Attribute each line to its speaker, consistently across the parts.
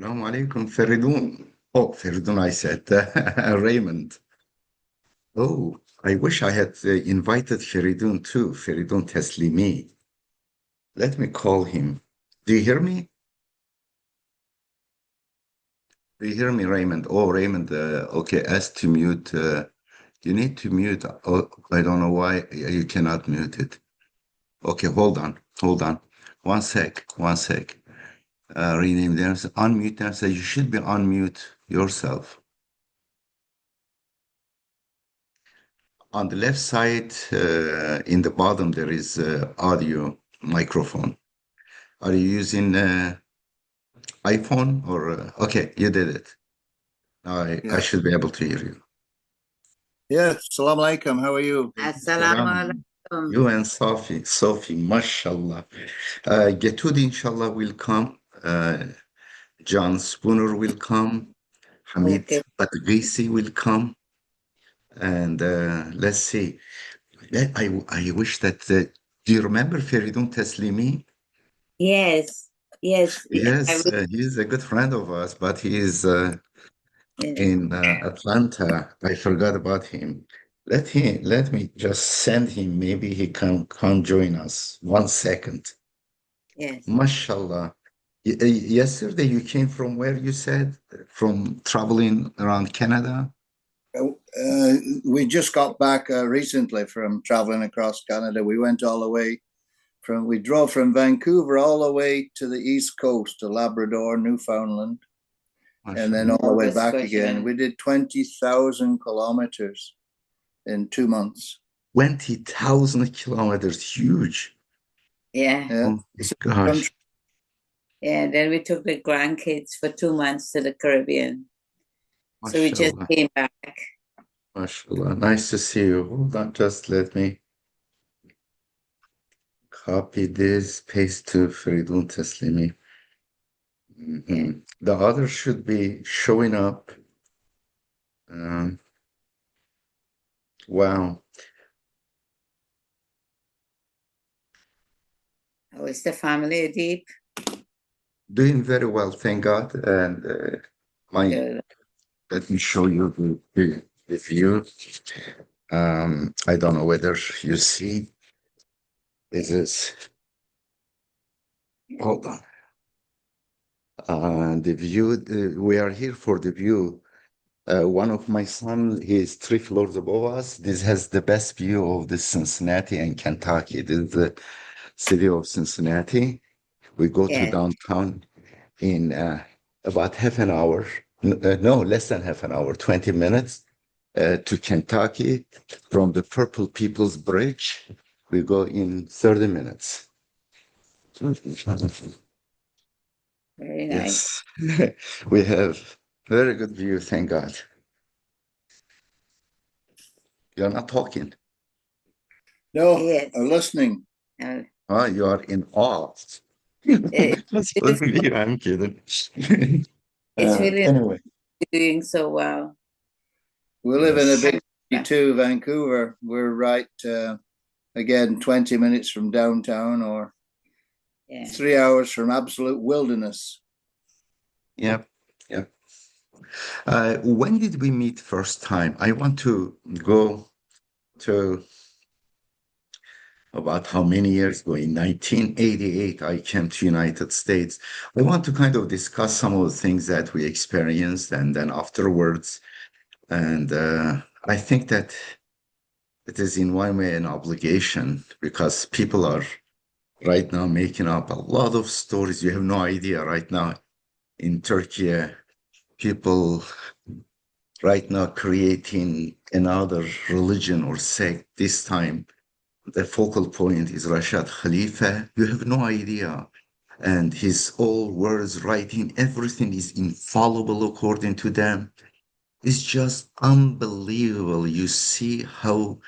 Speaker 1: Assalamu alaikum, Feridun. Oh, Feridun, I said. Raymond. Oh, I wish I had invited Feridun too. Feridun Teslimi. Let me call him. Do you hear me? Do you hear me, Raymond? Oh, Raymond. Okay, ask to mute. You need to mute. Oh, I don't know why you cannot mute it. Okay, hold on. Hold on. One sec. One sec. Rename them. Unmute them. Say you should be unmute yourself. On the left side, in the bottom, there is audio microphone. Are you using iPhone or? Okay, you did it. Now I
Speaker 2: Yeah.
Speaker 1: should be able to hear you.
Speaker 2: Yeah. Salam alaikum. How are you?
Speaker 3: Assalamu
Speaker 1: Salam.
Speaker 3: alaikum.
Speaker 1: You and Sophie, mashallah. Gatud, inshallah, will come. John Spooner will come. Hamid
Speaker 3: Okay.
Speaker 1: Badghisi will come. And let's see. I wish that. Do you remember Feridun Teslimi?
Speaker 3: Yes. Yes.
Speaker 1: Yes, he's a good friend of ours, but he is
Speaker 3: Yeah.
Speaker 1: in Atlanta. I forgot about him. Let me just send him. Maybe he can come join us. 1 second.
Speaker 3: Yes.
Speaker 1: Mashallah. Yesterday you came from where you said? From traveling around Canada?
Speaker 2: We just got back recently from traveling across Canada. We went all the way we drove from Vancouver all the way to the East Coast to Labrador, Newfoundland, and then
Speaker 1: Mashallah.
Speaker 2: all the way
Speaker 3: Nova
Speaker 2: back
Speaker 3: Scotia.
Speaker 2: again. We did 20,000 kilometers in 2 months.
Speaker 1: 20,000 kilometers, huge.
Speaker 3: Yeah.
Speaker 2: Yeah.
Speaker 1: Oh my gosh.
Speaker 3: Yeah. Then we took the grandkids for 2 months to the Caribbean. So we just
Speaker 1: Mashallah.
Speaker 3: came back.
Speaker 1: Mashallah. Nice to see you. Hold on, just let me copy this, paste to Feridun Teslimi.
Speaker 3: Yeah.
Speaker 1: The other should be showing up. Um, wow.
Speaker 3: How is the family, Edip?
Speaker 1: Doing very well, thank God. And my
Speaker 3: Good.
Speaker 1: let me show you the view. I don't know whether you see this is hold on. The view, we are here for the view. One of my son, he is 3 floors above us. This has the best view of the Cincinnati and Kentucky. This is the city of Cincinnati. We go to
Speaker 3: Yeah.
Speaker 1: downtown in about half an hour. No, less than half an hour, 20 minutes to Kentucky. From the Purple People's Bridge, we go in 30 minutes.
Speaker 3: Very nice.
Speaker 1: Yes, we have very good view, thank God. You're not talking.
Speaker 2: No,
Speaker 3: Yes.
Speaker 2: I'm listening.
Speaker 1: Oh, you are in awe.
Speaker 3: It-
Speaker 1: That's
Speaker 3: it's,
Speaker 1: funny. I'm kidding.
Speaker 3: it's really
Speaker 1: Anyway,
Speaker 3: doing so well.
Speaker 2: We live in a
Speaker 1: yes.
Speaker 2: big city too, Vancouver. We're right, again, 20 minutes from downtown or
Speaker 3: Yeah.
Speaker 2: 3 hours from absolute wilderness.
Speaker 1: Yep. Yep. When did we meet first time? I want to go to about how many years ago. In 1988, I came to United States. I want to kind of discuss some of the things that we experienced and then afterwards. And I think that it is in one way an obligation because people are right now making up a lot of stories. You have no idea right now in Turkey, people right now creating another religion or sect. This time, the focal point is Rashad Khalifa. You have no idea. And his all words, writing, everything is infallible according to them. It's just unbelievable. You see how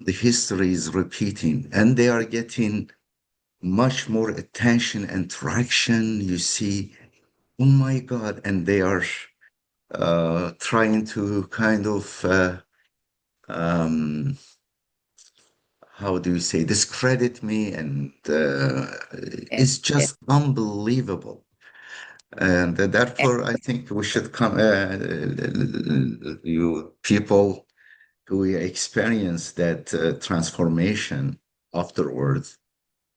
Speaker 1: the history is repeating, and they are getting much more attention and traction. You see, oh my God, and they are trying to kind of um, how do you say discredit me, and
Speaker 3: Yeah.
Speaker 1: it's
Speaker 3: Yeah.
Speaker 1: just unbelievable. And therefore, I think we should come, you people who experience that transformation afterwards,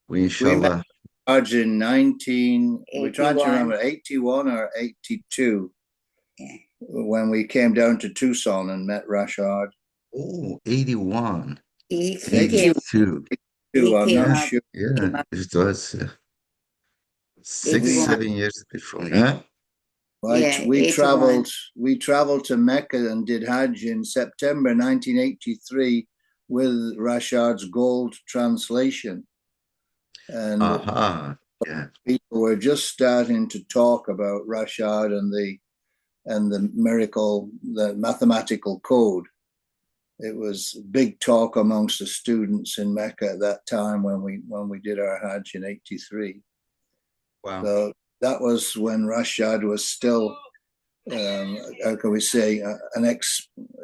Speaker 1: we
Speaker 2: We met
Speaker 1: inshallah.
Speaker 2: Raj in 19, we're trying to
Speaker 3: 81.
Speaker 2: remember, 81 or 82,
Speaker 3: Yeah.
Speaker 2: when we came down to Tucson and met Rashad.
Speaker 1: Oh, 81,
Speaker 3: He came,
Speaker 1: 82.
Speaker 3: he
Speaker 2: I'm
Speaker 3: came
Speaker 2: not
Speaker 3: up,
Speaker 2: sure.
Speaker 1: Yeah,
Speaker 3: came up
Speaker 1: it was 6,
Speaker 3: 81.
Speaker 1: 7 years before. Yeah.
Speaker 3: Yeah,
Speaker 2: We
Speaker 3: 81.
Speaker 2: traveled to Mecca and did Hajj in September 1983 with Rashad's gold translation. And
Speaker 1: Aha. Yeah.
Speaker 2: people were just starting to talk about Rashad and the miracle, the mathematical code. It was big talk amongst the students in Mecca at that time when we did our Hajj in '83.
Speaker 1: Wow.
Speaker 2: So that was when Rashad was still, how can we say,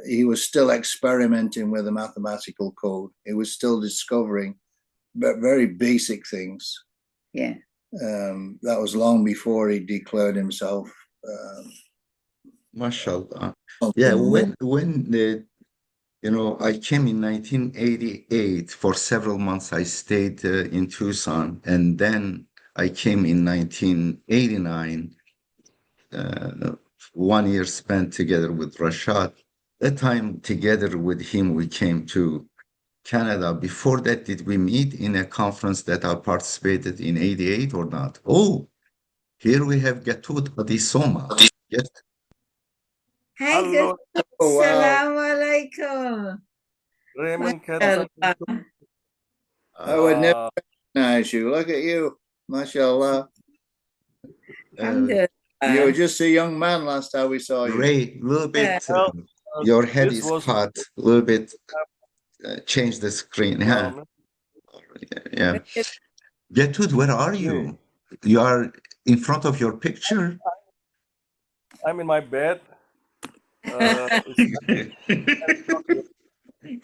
Speaker 2: he was still experimenting with the mathematical code. He was still discovering very basic things.
Speaker 3: Yeah.
Speaker 2: That was long before he declared himself.
Speaker 1: MashaAllah. Yeah, when I came in 1988 for several months. I stayed in Tucson, and then I came in 1989. 1 year spent together with Rashad. That time, together with him, we came to Canada. Before that, did we meet in a conference that I participated in '88 or not? Oh, here we have Gatud Adisoma. Yes.
Speaker 3: Hi,
Speaker 4: Hello,
Speaker 3: good.
Speaker 2: Oh, wow.
Speaker 3: Assalamu alaikum.
Speaker 4: Raymond Catton.
Speaker 3: MashaAllah.
Speaker 2: I would never
Speaker 4: Uh,
Speaker 2: recognize you. Look at you, mashallah.
Speaker 3: Alhamdulillah.
Speaker 2: You were just a young man last time we saw you.
Speaker 1: Ray, a little bit,
Speaker 4: well,
Speaker 1: your head
Speaker 4: this
Speaker 1: is
Speaker 4: was
Speaker 1: cut, a little bit, change the screen. Yeah, yeah. Gatud, where are you? You are in front of your picture?
Speaker 4: I'm in my bed. It's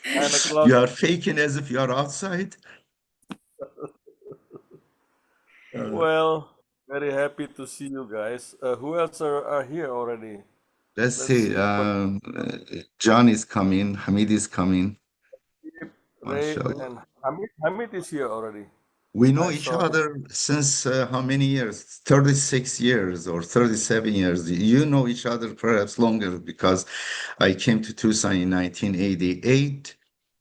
Speaker 4: 9 o'clock.
Speaker 1: You are faking as if you are outside?
Speaker 4: Well, very happy to see you guys. Who else are here already?
Speaker 1: Let's
Speaker 4: Let's
Speaker 1: see.
Speaker 4: see.
Speaker 1: John is coming, Hamid is coming.
Speaker 4: Ray
Speaker 1: MashaAllah.
Speaker 4: and Hamid is here already.
Speaker 1: We know
Speaker 4: I
Speaker 1: each
Speaker 4: saw him.
Speaker 1: other since how many years? 36 years or 37 years. You know each other perhaps longer because I came to Tucson in 1988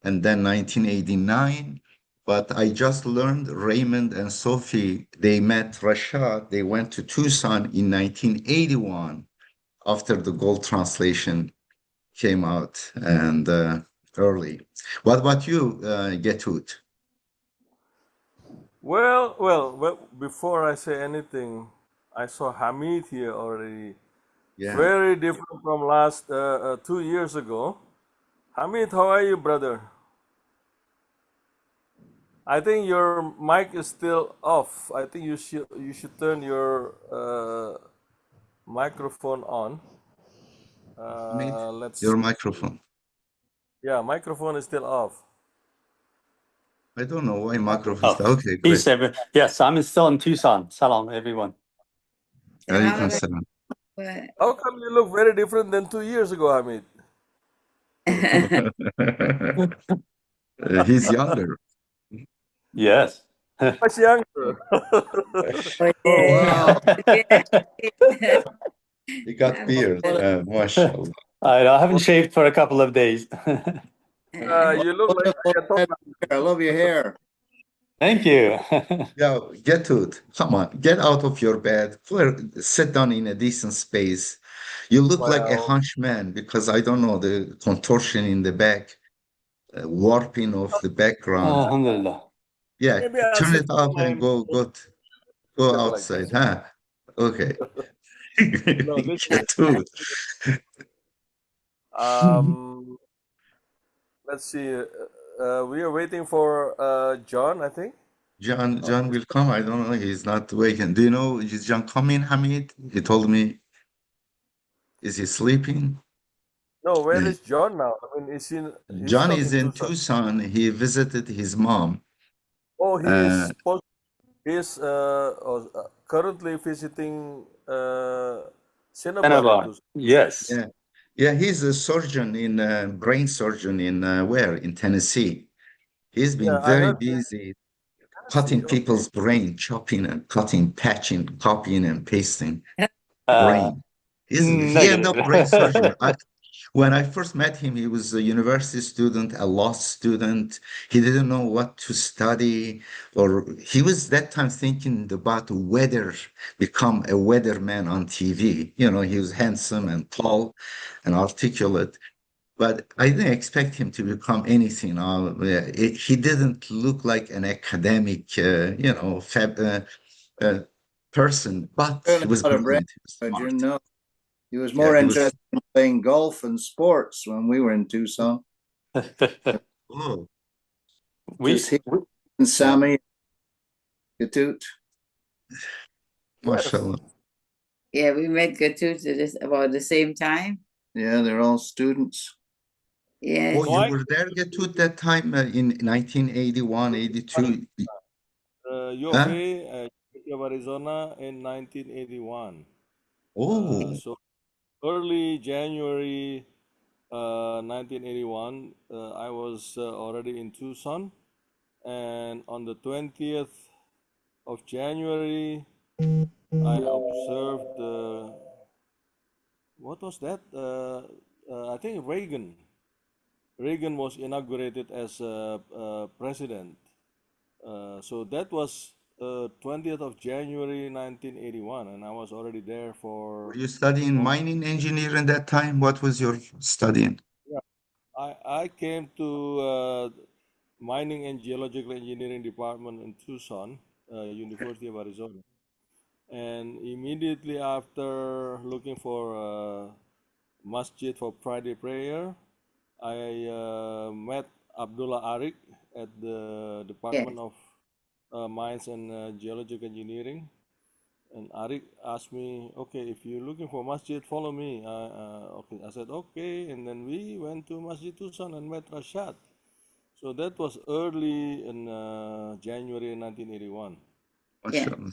Speaker 1: and then 1989. But I just learned Raymond and Sophie, they met Rashad. They went to Tucson in 1981 after the gold translation came out and early. What about you, Getut?
Speaker 4: Well, before I say anything, I saw Hamid here already.
Speaker 1: Yeah.
Speaker 4: Very different from last 2 years ago. Hamid, how are you, brother? I think your mic is still off. I think you should turn your microphone on.
Speaker 1: Hamid,
Speaker 4: Let's.
Speaker 1: your microphone.
Speaker 4: Yeah, microphone is still off.
Speaker 1: I don't know why microphone is.
Speaker 5: Oh,
Speaker 1: Okay, great.
Speaker 5: peace, everyone. Yes, I'm still in Tucson. Salam, everyone.
Speaker 1: Alaikum salam.
Speaker 4: How come you look very different than 2 years ago, Hamid?
Speaker 1: He's younger.
Speaker 5: Yes.
Speaker 4: Much younger.
Speaker 2: Oh, wow.
Speaker 1: He got beard. Mashallah.
Speaker 5: I haven't shaved for a couple of days.
Speaker 4: You look like
Speaker 2: I love your hair.
Speaker 5: Thank you.
Speaker 1: Yeah, get to it. Come on, get out of your bed. Sit down in a decent space. You look like a
Speaker 4: Well,
Speaker 1: hunchman because I don't know the contortion in the back, warping of the background.
Speaker 5: Alhamdulillah.
Speaker 1: Yeah,
Speaker 4: maybe I'll
Speaker 1: turn
Speaker 4: sit
Speaker 1: it off and go
Speaker 4: like
Speaker 1: outside.
Speaker 4: this.
Speaker 1: Huh? Okay.
Speaker 4: No, this
Speaker 1: Get to it.
Speaker 4: Let's see. We are waiting for John, I think.
Speaker 1: John will come. I don't know. He's not waking. Do you know, is John coming, Hamid? He told me. Is he sleeping?
Speaker 4: No, where
Speaker 1: Yeah.
Speaker 4: is John now? I mean, he's
Speaker 1: John
Speaker 4: not
Speaker 1: is in Tucson. He visited his mom.
Speaker 4: Oh, he is currently visiting Senebar in
Speaker 5: Anabar.
Speaker 4: Tucson.
Speaker 5: Yes.
Speaker 1: Yeah. Yeah, he's a surgeon in brain surgeon in where? In Tennessee. He's
Speaker 4: Yeah,
Speaker 1: been
Speaker 4: I
Speaker 1: very
Speaker 4: heard
Speaker 1: busy
Speaker 4: Tennessee.
Speaker 1: cutting
Speaker 4: Okay.
Speaker 1: people's brain, chopping and cutting, patching, copying and pasting
Speaker 5: Uh,
Speaker 1: brain. He ended
Speaker 5: Negative.
Speaker 1: up brain surgeon. When I first met him, he was a university student, a law student. He didn't know what to study, or he was that time thinking about whether become a weatherman on TV. You know, he was handsome and tall and articulate, but I didn't expect him to become anything. He didn't look like an academic, uh, person, but he
Speaker 2: Certainly
Speaker 1: was
Speaker 2: not a brain
Speaker 1: brilliant. He was smart.
Speaker 2: surgeon, no. He was
Speaker 1: Yeah,
Speaker 2: more
Speaker 1: he was.
Speaker 2: interested in playing golf and sports when we were in Tucson.
Speaker 1: Oh,
Speaker 5: we,
Speaker 2: Just he
Speaker 5: we
Speaker 2: and
Speaker 5: yeah.
Speaker 2: Sammy Gatud.
Speaker 4: Yes.
Speaker 1: mashallah.
Speaker 3: Yeah, we met Gatud at about the same time.
Speaker 2: Yeah, they're all students.
Speaker 3: Yes.
Speaker 1: Oh,
Speaker 4: No,
Speaker 1: you
Speaker 4: I
Speaker 1: were there, Gatud, that time in 1981, 82.
Speaker 4: U of
Speaker 1: Huh?
Speaker 4: A, University of Arizona in 1981.
Speaker 1: Oh,
Speaker 4: So early January 1981, I was already in Tucson, and on the 20th of January, I observed what was that? I think Reagan. Reagan was inaugurated as president. So that was 20th of January 1981, and I was already there
Speaker 1: were
Speaker 4: for.
Speaker 1: you studying
Speaker 4: Oh,
Speaker 1: mining engineering that time? What was your studying?
Speaker 4: yeah. I came to Mining and Geological Engineering Department in Tucson, University of Arizona. And immediately after looking for a masjid for Friday prayer, I met Abdullah Arik at the
Speaker 3: Yes.
Speaker 4: Department of Mines and Geological Engineering. And Arik asked me, okay, if you're looking for masjid, follow me. Okay, I said, okay. And then we went to Masjid Tucson and met Rashad. So that was early in January 1981.
Speaker 3: Yeah.
Speaker 1: Mashallah.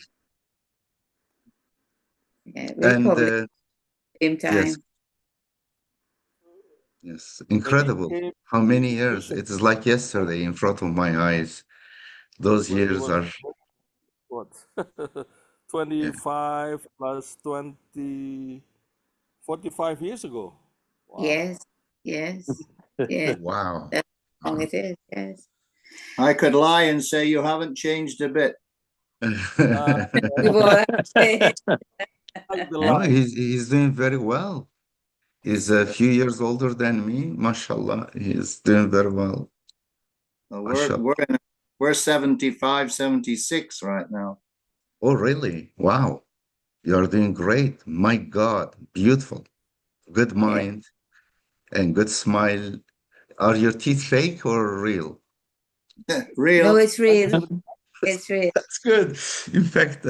Speaker 3: Yeah. We
Speaker 1: And
Speaker 3: probably same
Speaker 1: yes,
Speaker 3: time.
Speaker 1: yes,
Speaker 4: When he
Speaker 1: incredible.
Speaker 4: came
Speaker 1: How many
Speaker 4: to
Speaker 1: years?
Speaker 4: Tucson,
Speaker 1: It is like yesterday in front of my eyes. Those
Speaker 4: he
Speaker 1: years
Speaker 4: was
Speaker 1: are,
Speaker 4: what?
Speaker 1: yeah.
Speaker 4: 25 plus 20, 45 years ago. Wow.
Speaker 3: Yes. Yes. Yes.
Speaker 1: Wow.
Speaker 3: That's how long it is. Yes.
Speaker 2: I could lie and say you haven't changed a bit.
Speaker 4: Uh,
Speaker 3: We've all changed.
Speaker 4: like the
Speaker 1: No,
Speaker 4: light.
Speaker 1: he's doing very well. He's a few years older than me. Mashallah, he's doing very well.
Speaker 2: Well,
Speaker 1: Mashallah.
Speaker 2: we're 75, 76 right now.
Speaker 1: Oh, really? Wow. You're doing great. My God, beautiful. Good
Speaker 3: Yeah.
Speaker 1: mind and good smile. Are your teeth fake or real?
Speaker 3: No,
Speaker 2: Real.
Speaker 3: it's real.
Speaker 4: Actually,
Speaker 3: It's real.
Speaker 1: That's good. In fact,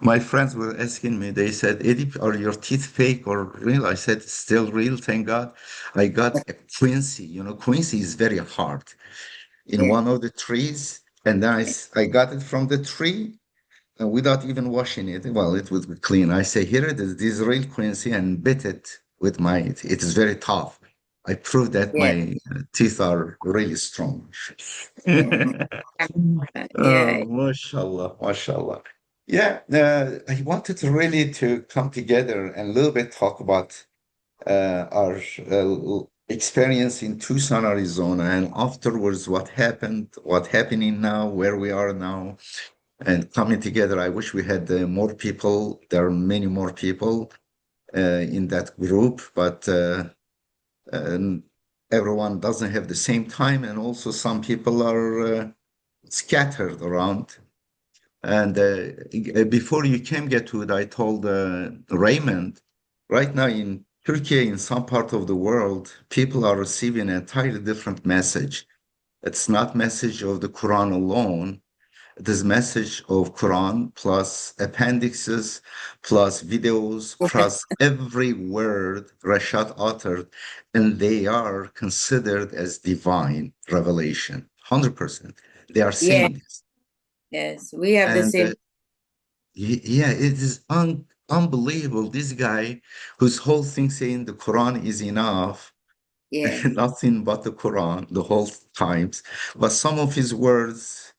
Speaker 1: my friends were asking me, they said, Edip, are your teeth fake or real? I said, still real, thank God. I got a Quincy. You know, Quincy is very hard in
Speaker 3: Yeah.
Speaker 1: one of the trees. And then I got it from the tree without even washing it. Well, it would be clean. I say, here it is, this real Quincy, and bit it with my, it is very tough. I proved that
Speaker 3: Yeah.
Speaker 1: my teeth are really strong.
Speaker 3: Yeah. Yeah.
Speaker 1: Mashallah, mashallah. Yeah, I wanted to really to come together and a little bit talk about our experience in Tucson, Arizona, and afterwards what happened, what happening now, where we are now, and coming together. I wish we had more people. There are many more people in that group, but um, everyone doesn't have the same time, and also some people are scattered around. And before you came, Gatud, I told Raymond, right now in Turkey, in some part of the world, people are receiving an entirely different message. It's not message of the Quran alone. It is message of Quran plus appendixes, plus videos, plus every word Rashad uttered, and they are considered as divine revelation. 100%. They are
Speaker 3: Yeah.
Speaker 1: saying this.
Speaker 3: Yes. We have the
Speaker 1: And
Speaker 3: same.
Speaker 1: yeah, it is unbelievable. This guy whose whole thing saying the Quran is enough,
Speaker 3: Yes,
Speaker 1: nothing but the Quran the whole times. But some of his words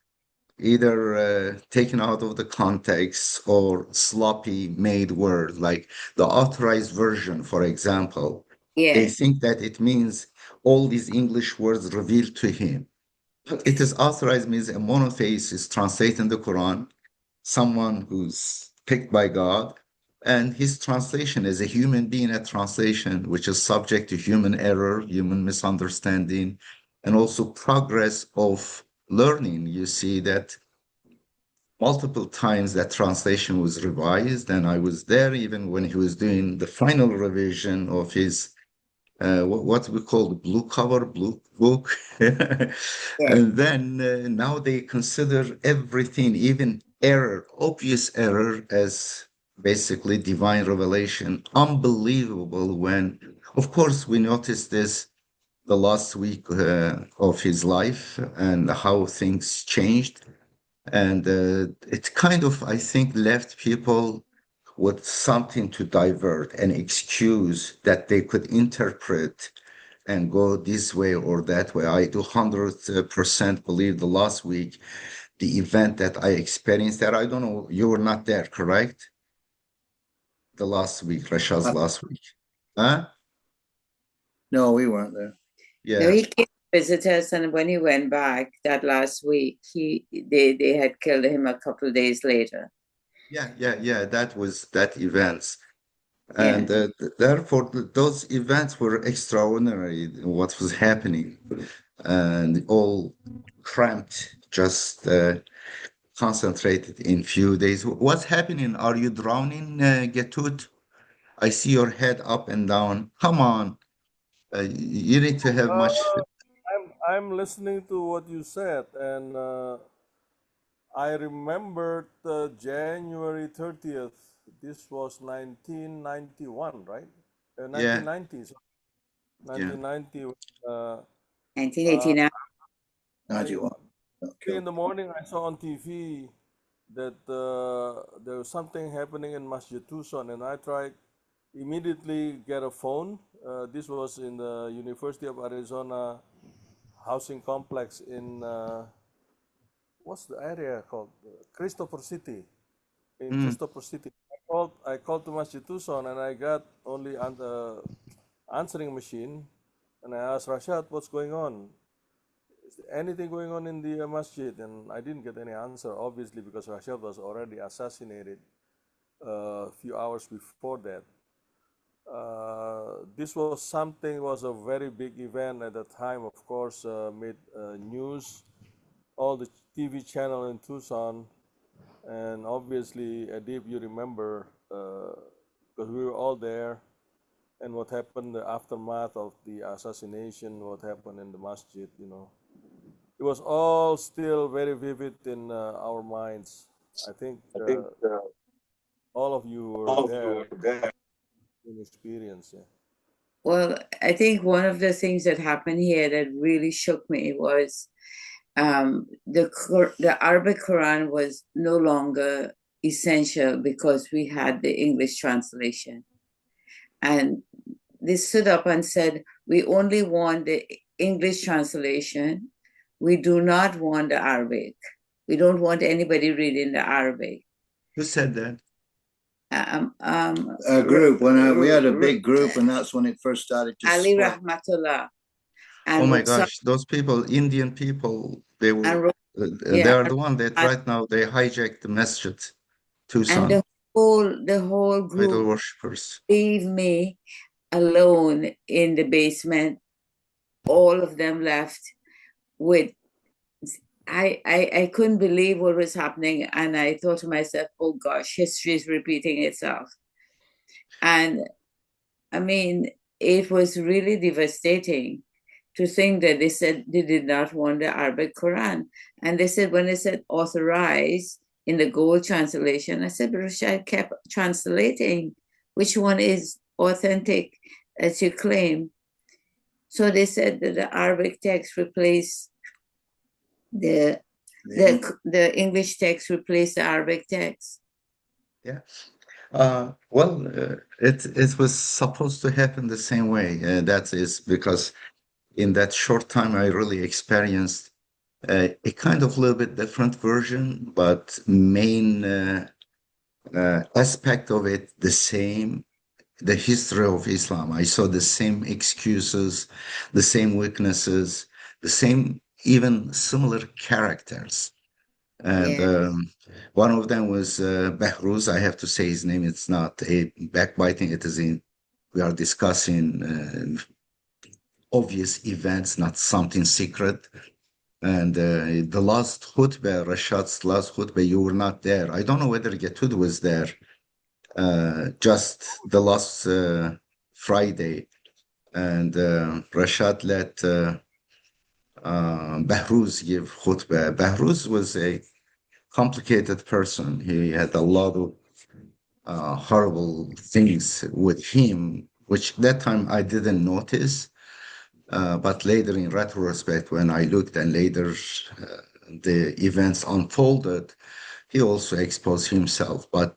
Speaker 1: either taken out of the context or sloppy made word, like the authorized version, for example. They
Speaker 3: yes,
Speaker 1: think that it means all these English words revealed to him. But it is authorized means a monotheist is translating the Quran, someone who's picked by God, and his translation is a human being, a translation which is subject to human error, human misunderstanding, and also progress of learning. You see that multiple times that translation was revised, and I was there even when he was doing the final revision of his what we call the blue cover blue book.
Speaker 3: yes.
Speaker 1: And then now they consider everything, even error, obvious error, as basically divine revelation. Unbelievable. When, of course, we noticed this the last week of his life and how things changed. And it kind of, I think, left people with something to divert, an excuse that they could interpret and go this way or that way. I do 100% believe the last week, the event that I experienced that, I don't know, you were not there, correct? The last week, Rashad's last week. Huh?
Speaker 2: No, we weren't there.
Speaker 3: No,
Speaker 1: Yeah.
Speaker 3: he came to visit us, and when he went back that last week, they had killed him a couple of days later.
Speaker 1: Yeah. That was that events. And
Speaker 3: Yeah.
Speaker 1: therefore, those events were extraordinary, what was happening, and all cramped, just concentrated in few days. What's happening? Are you drowning, Gatud? I see your head up and down. Come on. You need to have
Speaker 4: Uh,
Speaker 1: much.
Speaker 4: I'm listening to what you said, and I remembered January 30th. This was 1991, right?
Speaker 1: Yeah,
Speaker 4: 1990. So
Speaker 1: yeah.
Speaker 4: 1990. Uh, uh,
Speaker 3: 1989.
Speaker 4: I
Speaker 2: 91.
Speaker 4: in
Speaker 2: Okay.
Speaker 4: the morning I saw on TV that there was something happening in Masjid Tucson, and I tried immediately get a phone. This was in the University of Arizona housing complex in what's the area called? Christopher City. In
Speaker 1: Mm.
Speaker 4: Christopher City, I called to Masjid Tucson, and I got only on the answering machine, and I asked Rashad, "What's going on? Is there anything going on in the masjid?" And I didn't get any answer, obviously, because Rashad was already assassinated a few hours before that. This was a very big event at the time. Of course, made news, all the TV channel in Tucson, and obviously, Edip, you remember, because we were all there, and what happened, the aftermath of the assassination, what happened in the masjid, it was all still very vivid in our minds. I think all of you were there in experience. Yeah.
Speaker 3: Well, I think one of the things that happened here that really shook me was the Arabic Quran was no longer essential because we had the English translation. And they stood up and said, we only want the English translation. We do not want the Arabic. We don't want anybody reading the Arabic.
Speaker 1: Who said that?
Speaker 2: A group. We had a big group, and that's when it first started to
Speaker 3: Ali
Speaker 2: spread.
Speaker 3: Rahmatullah
Speaker 1: Oh
Speaker 3: and
Speaker 1: my
Speaker 3: Rukhsar
Speaker 1: gosh, those people, Indian people, they
Speaker 3: and
Speaker 1: were,
Speaker 3: Ru-
Speaker 1: they
Speaker 3: yeah,
Speaker 1: are the one that
Speaker 3: and
Speaker 1: right now they hijacked the Masjid
Speaker 3: and
Speaker 1: Tucson,
Speaker 3: the whole
Speaker 1: idol
Speaker 3: group
Speaker 1: worshippers.
Speaker 3: leave me alone in the basement. All of them left with I couldn't believe what was happening, and I thought to myself, oh gosh, history is repeating itself. And I mean, it was really devastating to think that they said they did not want the Arabic Quran. And they said, when they said authorized in the gold translation, I said, Rashad kept translating. Which one is authentic as you claim? So they said that the Arabic text replaced the English text replaced the Arabic text.
Speaker 1: Yeah. It was supposed to happen the same way. That is because in that short time, I really experienced a kind of little bit different version, but main aspect of it the same. The history of Islam. I saw the same excuses, the same weaknesses, the same even similar characters. And
Speaker 3: Yeah.
Speaker 1: one of them was Behruz. I have to say his name. It's not a backbiting. It is in. We are discussing obvious events, not something secret. And the last khutbah, Rashad's last khutbah, you were not there. I don't know whether Gatud was there. Just the last Friday, and Rashad let Behruz give khutbah. Behruz was a complicated person. He had a lot of horrible things with him, which that time I didn't notice. But later, in retrospect, when I looked and later the events unfolded, he also exposed himself. But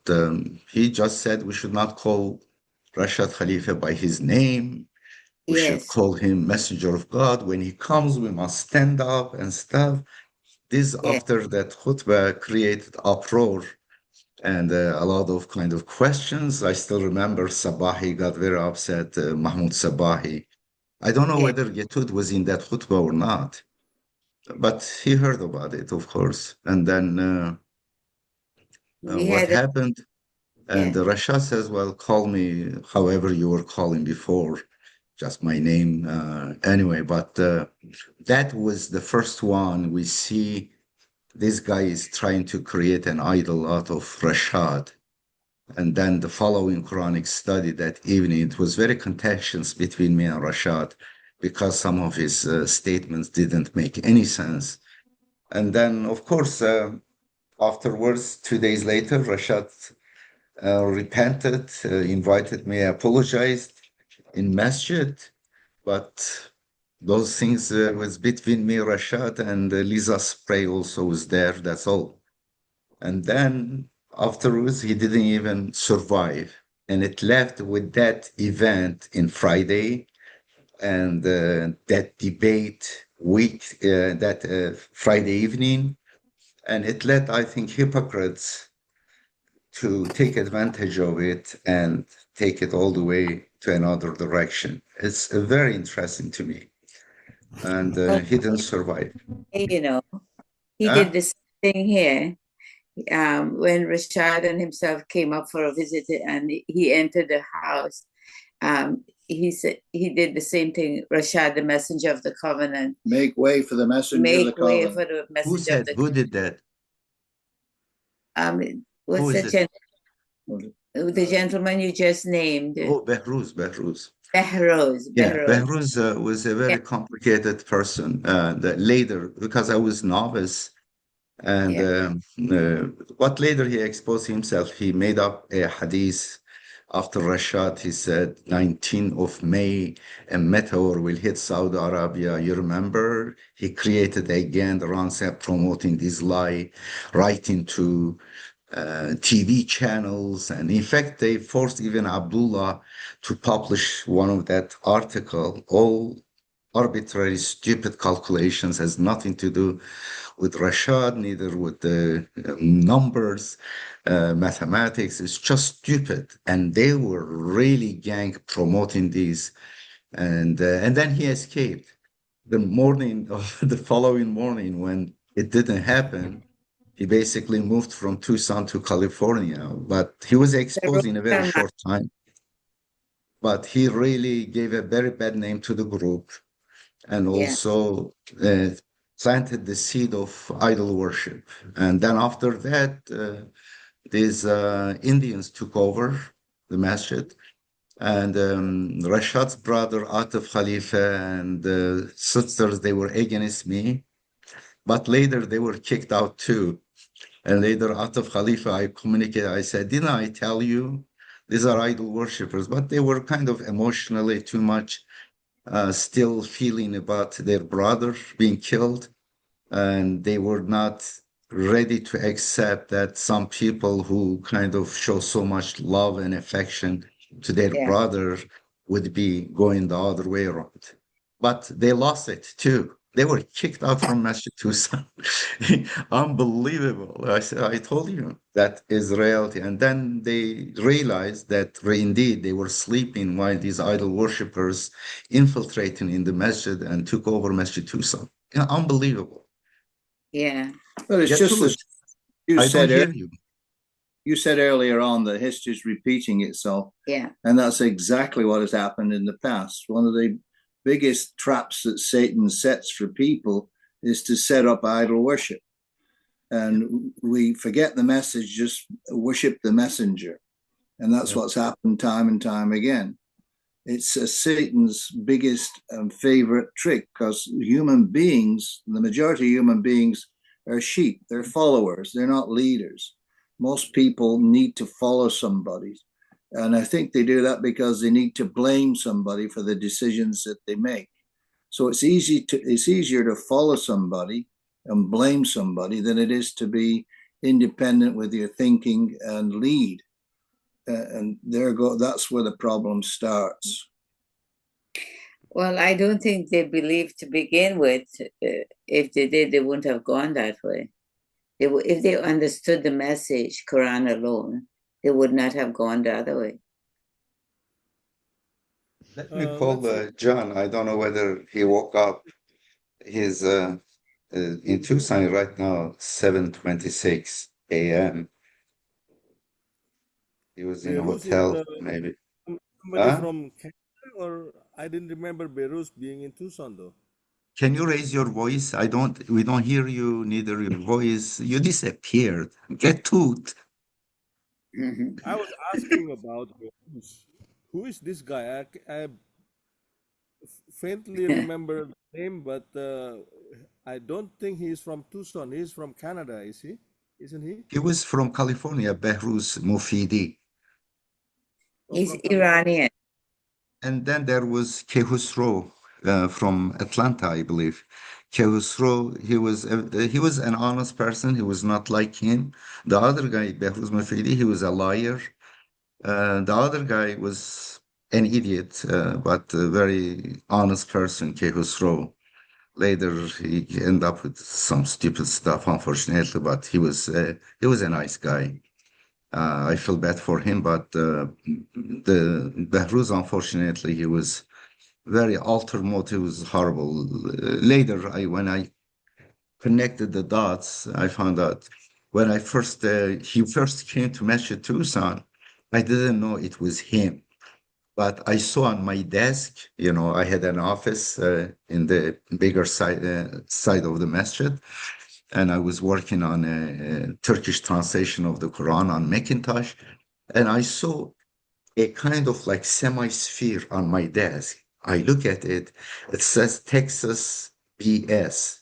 Speaker 1: he just said we should not call Rashad Khalifa by his name. We should
Speaker 3: Yes.
Speaker 1: call him Messenger of God. When he comes, we must stand up and stuff. This,
Speaker 3: Yes.
Speaker 1: after that khutbah, created uproar and a lot of kind of questions. I still remember Sabahi got very upset, Mahmoud Sabahi. I don't know
Speaker 3: Yes.
Speaker 1: whether Getud was in that khutbah or not, but he heard about it, of course. And then
Speaker 3: We
Speaker 1: what
Speaker 3: had a,
Speaker 1: happened? And
Speaker 3: yeah.
Speaker 1: Rashad says, well, call me however you were calling before, just my name. Anyway, but that was the first one we see. This guy is trying to create an idol out of Rashad. And then the following Quranic study that evening, it was very contentious between me and Rashad because some of his statements didn't make any sense. And then, of course, afterwards, 2 days later, Rashad repented, invited me, apologized in Masjid, but those things was between me, Rashad, and Lisa Spray also was there. That's all. And then afterwards, he didn't even survive. And it left with that event in Friday and that debate week, that Friday evening. And it led, I think, hypocrites to take advantage of it and take it all the way to another direction. It's very interesting to me. And
Speaker 3: Well,
Speaker 1: he didn't survive.
Speaker 3: you know, he did
Speaker 1: Yeah.
Speaker 3: the same thing here. When Rashad and himself came up for a visit and he entered the house, he said he did the same thing. Rashad, the messenger of the covenant,
Speaker 2: Make way for the messenger of the
Speaker 3: make way
Speaker 2: covenant.
Speaker 3: for the
Speaker 1: Who
Speaker 3: messenger of
Speaker 1: said,
Speaker 3: the.
Speaker 1: who did that?
Speaker 3: What's
Speaker 1: Who
Speaker 3: the
Speaker 1: is it?
Speaker 3: the gentleman you just named?
Speaker 1: Oh, Behruz.
Speaker 3: Behrouz.
Speaker 1: Yeah,
Speaker 3: Behrouz.
Speaker 1: Behruz was a
Speaker 3: Yeah.
Speaker 1: very complicated person. That later, because I was novice, and
Speaker 3: Yeah.
Speaker 1: what later he exposed himself, he made up a hadith after Rashad. He said, 19th of May, a meteor will hit Saudi Arabia. You remember? He created again the Ransab promoting this lie, writing to TV channels. And in fact, they forced even Abdullah to publish one of that article. All arbitrary, stupid calculations has nothing to do with Rashad, neither with the numbers, mathematics. It's just stupid. And they were really gang promoting these. And then he escaped. The morning of the following morning, when it didn't happen, he basically moved from Tucson to California, but he was exposed in a very short time. But he really gave a very bad name to the group and
Speaker 3: Yeah.
Speaker 1: also planted the seed of idol worship. And then after that, these Indians took over the masjid. And Rashad's brother, Atif Khalifa, and sisters, they were against me. But later they were kicked out too. And later, Atif Khalifa, I communicated, I said, didn't I tell you? These are idol worshippers, but they were kind of emotionally too much still feeling about their brother being killed. And they were not ready to accept that some people who kind of show so much love and affection to their
Speaker 3: Yeah.
Speaker 1: brother would be going the other way around. But they lost it too. They were kicked out from Masjid Tucson. Unbelievable. I told you that is reality. And then they realized that indeed they were sleeping while these idol worshippers infiltrating in the masjid and took over Masjid Tucson. Yeah, unbelievable.
Speaker 3: Yeah.
Speaker 2: Well, it's just
Speaker 1: Gatud,
Speaker 2: as you
Speaker 1: I don't
Speaker 2: said
Speaker 1: hear
Speaker 2: earlier.
Speaker 1: you.
Speaker 2: You said earlier on that history is repeating itself.
Speaker 3: Yeah.
Speaker 2: And that's exactly what has happened in the past. One of the biggest traps that Satan sets for people is to set up idol worship. And we forget the message, just worship the messenger. And that's what's happened time and time again. It's Satan's biggest and favorite trick, because human beings, the majority of human beings, are sheep. They're followers. They're not leaders. Most people need to follow somebody. And I think they do that because they need to blame somebody for the decisions that they make. So it's easier to follow somebody and blame somebody than it is to be independent with your thinking and lead. And that's where the problem starts.
Speaker 3: Well, I don't think they believed to begin with. If they did, they wouldn't have gone that way. If they understood the message, Quran alone, they would not have gone the other way.
Speaker 1: Let me call John. I don't know whether he woke up. He's in Tucson right now, 7:26 a.m. He was in a
Speaker 4: Beirut is
Speaker 1: hotel, maybe.
Speaker 4: somebody
Speaker 1: Huh?
Speaker 4: from Canada, or I didn't remember Beirut being in Tucson though.
Speaker 1: Can you raise your voice? We don't hear you, neither your voice. You disappeared. Get toot.
Speaker 4: I was asking about Beirut. Who is this guy? I faintly remember the name, but I don't think he's from Tucson. He's from Canada, is he? Isn't he?
Speaker 1: He was from California, Behruz Mufidi.
Speaker 4: Oh,
Speaker 3: He's
Speaker 4: from California.
Speaker 3: Iranian.
Speaker 1: And then there was Kehusro from Atlanta, I believe. Kehusro, he was an honest person. He was not like him. The other guy, Behruz Mufidi, he was a liar. The other guy was an idiot, but a very honest person, Kehusro. Later, he ended up with some stupid stuff, unfortunately, but he was a nice guy. I feel bad for him, but the Behruz, unfortunately, he was very altered motive, was horrible. Later, when I connected the dots, I found out when he first came to Masjid Tucson, I didn't know it was him. But I saw on my desk, I had an office in the bigger side of the masjid, and I was working on a Turkish translation of the Quran on Macintosh, and I saw a kind of like semi-sphere on my desk. I look at it, it says Texas BS.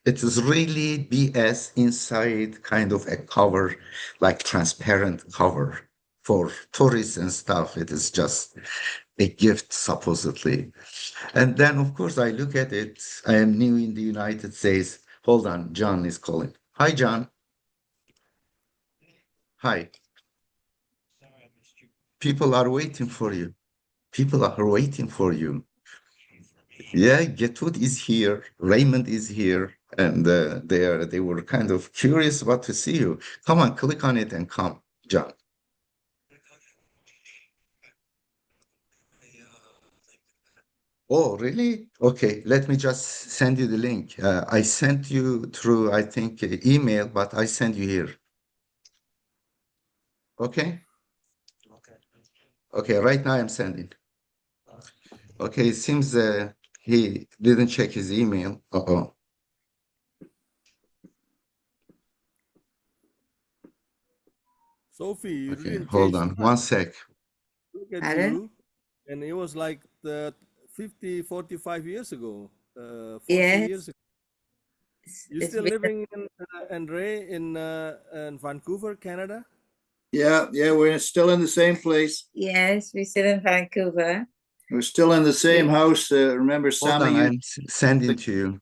Speaker 1: It is really BS inside kind of a cover, like transparent cover for tourists and stuff. It is just a gift, supposedly. And then, of course, I look at it. I am new in the United States. Hold on, John is calling. Hi, John. Hi. People are waiting for you. People are waiting for you. Yeah, Gatud is here. Raymond is here, and they were kind of curious about to see you. Come on, click on it and come, John. Oh, really? Okay, let me just send you the link. I sent you through, I think, email, but I send you here. Okay? Okay, right now I'm sending. Okay, it seems he didn't check his email. Uh-oh.
Speaker 4: Sophie, you
Speaker 1: Okay,
Speaker 4: didn't
Speaker 1: hold
Speaker 4: change
Speaker 1: on
Speaker 4: much.
Speaker 1: one sec.
Speaker 4: Look at
Speaker 3: Pardon?
Speaker 4: you, and it was like 45 years ago, 40
Speaker 3: Yes.
Speaker 4: years ago. You
Speaker 3: It's
Speaker 4: still
Speaker 3: been-
Speaker 4: living in Vancouver, Canada?
Speaker 2: Yeah, we're still in the same place.
Speaker 3: Yes, we're still in Vancouver.
Speaker 2: We're still in the same house. Remember,
Speaker 1: Hold on,
Speaker 2: Sammy,
Speaker 1: I'm sending to you.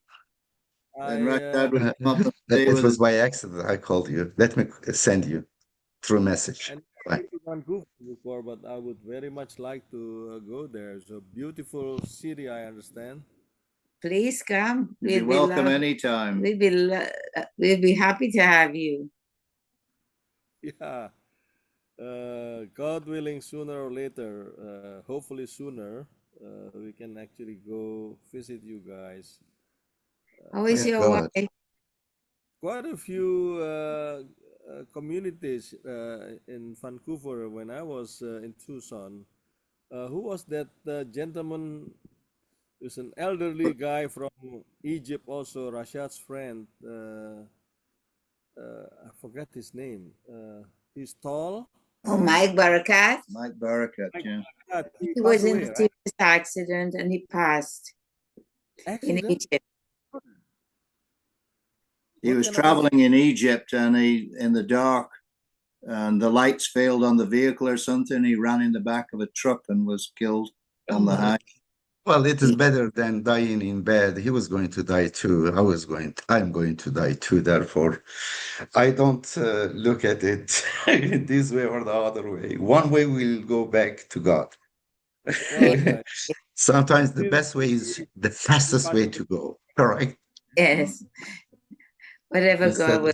Speaker 2: Then
Speaker 4: I
Speaker 2: Rashad would come up and stay
Speaker 1: It
Speaker 2: with
Speaker 1: was
Speaker 2: us.
Speaker 1: by accident I called you. Let me send you through message.
Speaker 4: I never
Speaker 1: Right.
Speaker 4: been to Vancouver before, but I would very much like to go there. It's a beautiful city, I understand.
Speaker 3: Please come.
Speaker 2: You're welcome anytime.
Speaker 3: We'll be happy to have you.
Speaker 4: Yeah. God willing, sooner or later, hopefully sooner, we can actually go visit you guys.
Speaker 3: How is
Speaker 1: Yeah,
Speaker 3: your
Speaker 1: God.
Speaker 3: wife?
Speaker 4: Quite a few communities in Vancouver when I was in Tucson. Who was that gentleman? Who's an elderly guy from Egypt, also Rashad's friend. I forgot his name. He's tall.
Speaker 3: Oh, Mike Barakat.
Speaker 2: Mike Barakat, yeah.
Speaker 4: He
Speaker 3: He
Speaker 4: passed
Speaker 3: was in
Speaker 4: away,
Speaker 3: a
Speaker 4: right?
Speaker 3: serious accident and he passed in
Speaker 4: Accident?
Speaker 3: Egypt.
Speaker 2: He
Speaker 4: What
Speaker 2: was
Speaker 4: kind of
Speaker 2: traveling in Egypt and he in the dark and the lights failed on the vehicle or something. He ran in the back of a truck and was killed on the high.
Speaker 1: Well, it is better than dying in bed. He was going to die too. I'm going to die too. Therefore, I don't look at it this way or the other way. One way we'll go back to God.
Speaker 4: Well, yeah.
Speaker 1: Sometimes the
Speaker 4: Still
Speaker 1: best way is the fastest way to go. Correct.
Speaker 3: Yes. Whatever God
Speaker 1: Instead,
Speaker 3: will.